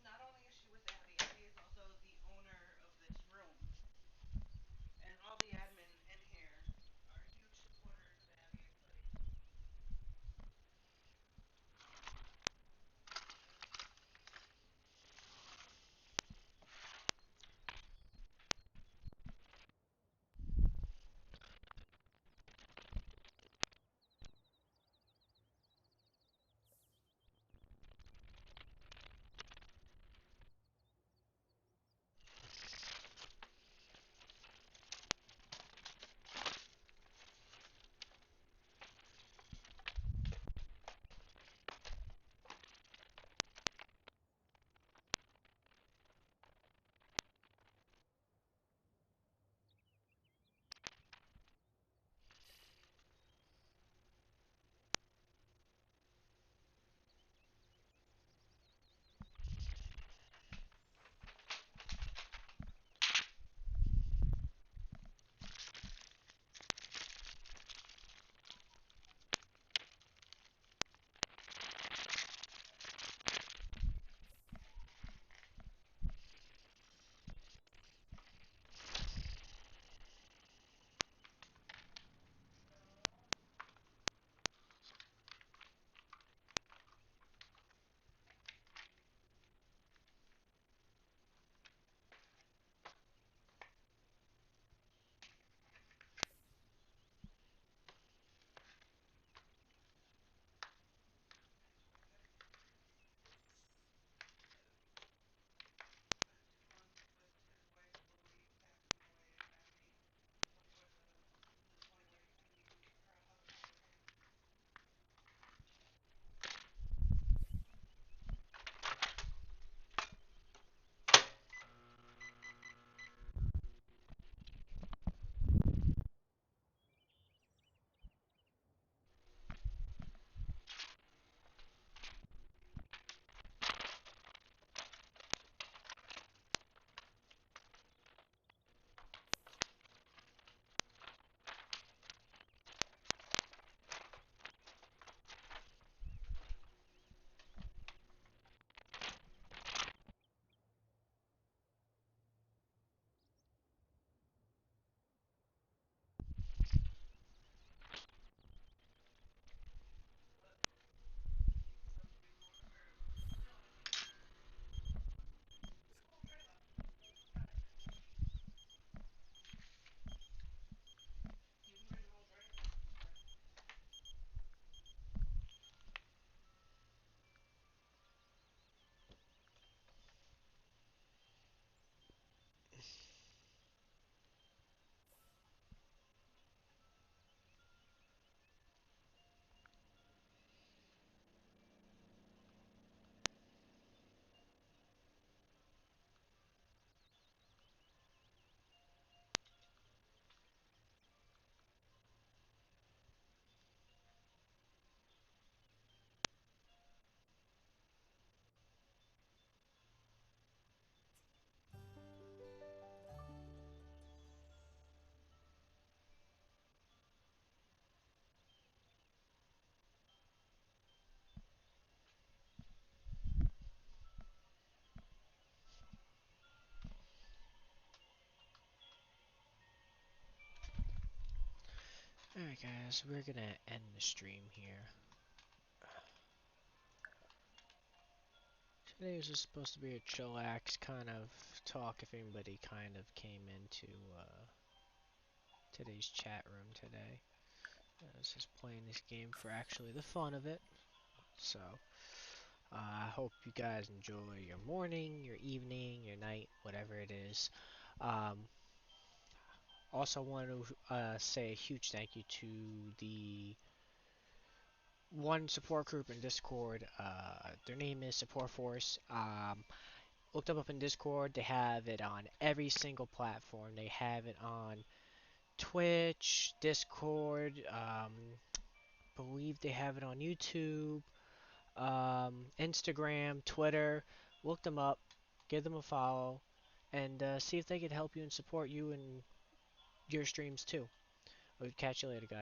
Not only is she with Abby, Abby is also the owner of this room. And all the admin in here are huge supporters of Abby and Clay.
Alright guys, we're gonna end the stream here. Today was just supposed to be a chillax kind of talk if anybody kind of came into today's chat room today. I was just playing this game for actually the fun of it. So, I hope you guys enjoy your morning, your evening, your night, whatever it is. Also want to say a huge thank you to the one support group in Discord. Their name is Support Force. Looked them up in Discord. They have it on every single platform. They have it on Twitch, Discord. Believe they have it on YouTube, Instagram, Twitter. Look them up, give them a follow, and see if they could help you and support you in your streams too. We'll catch you later, guys.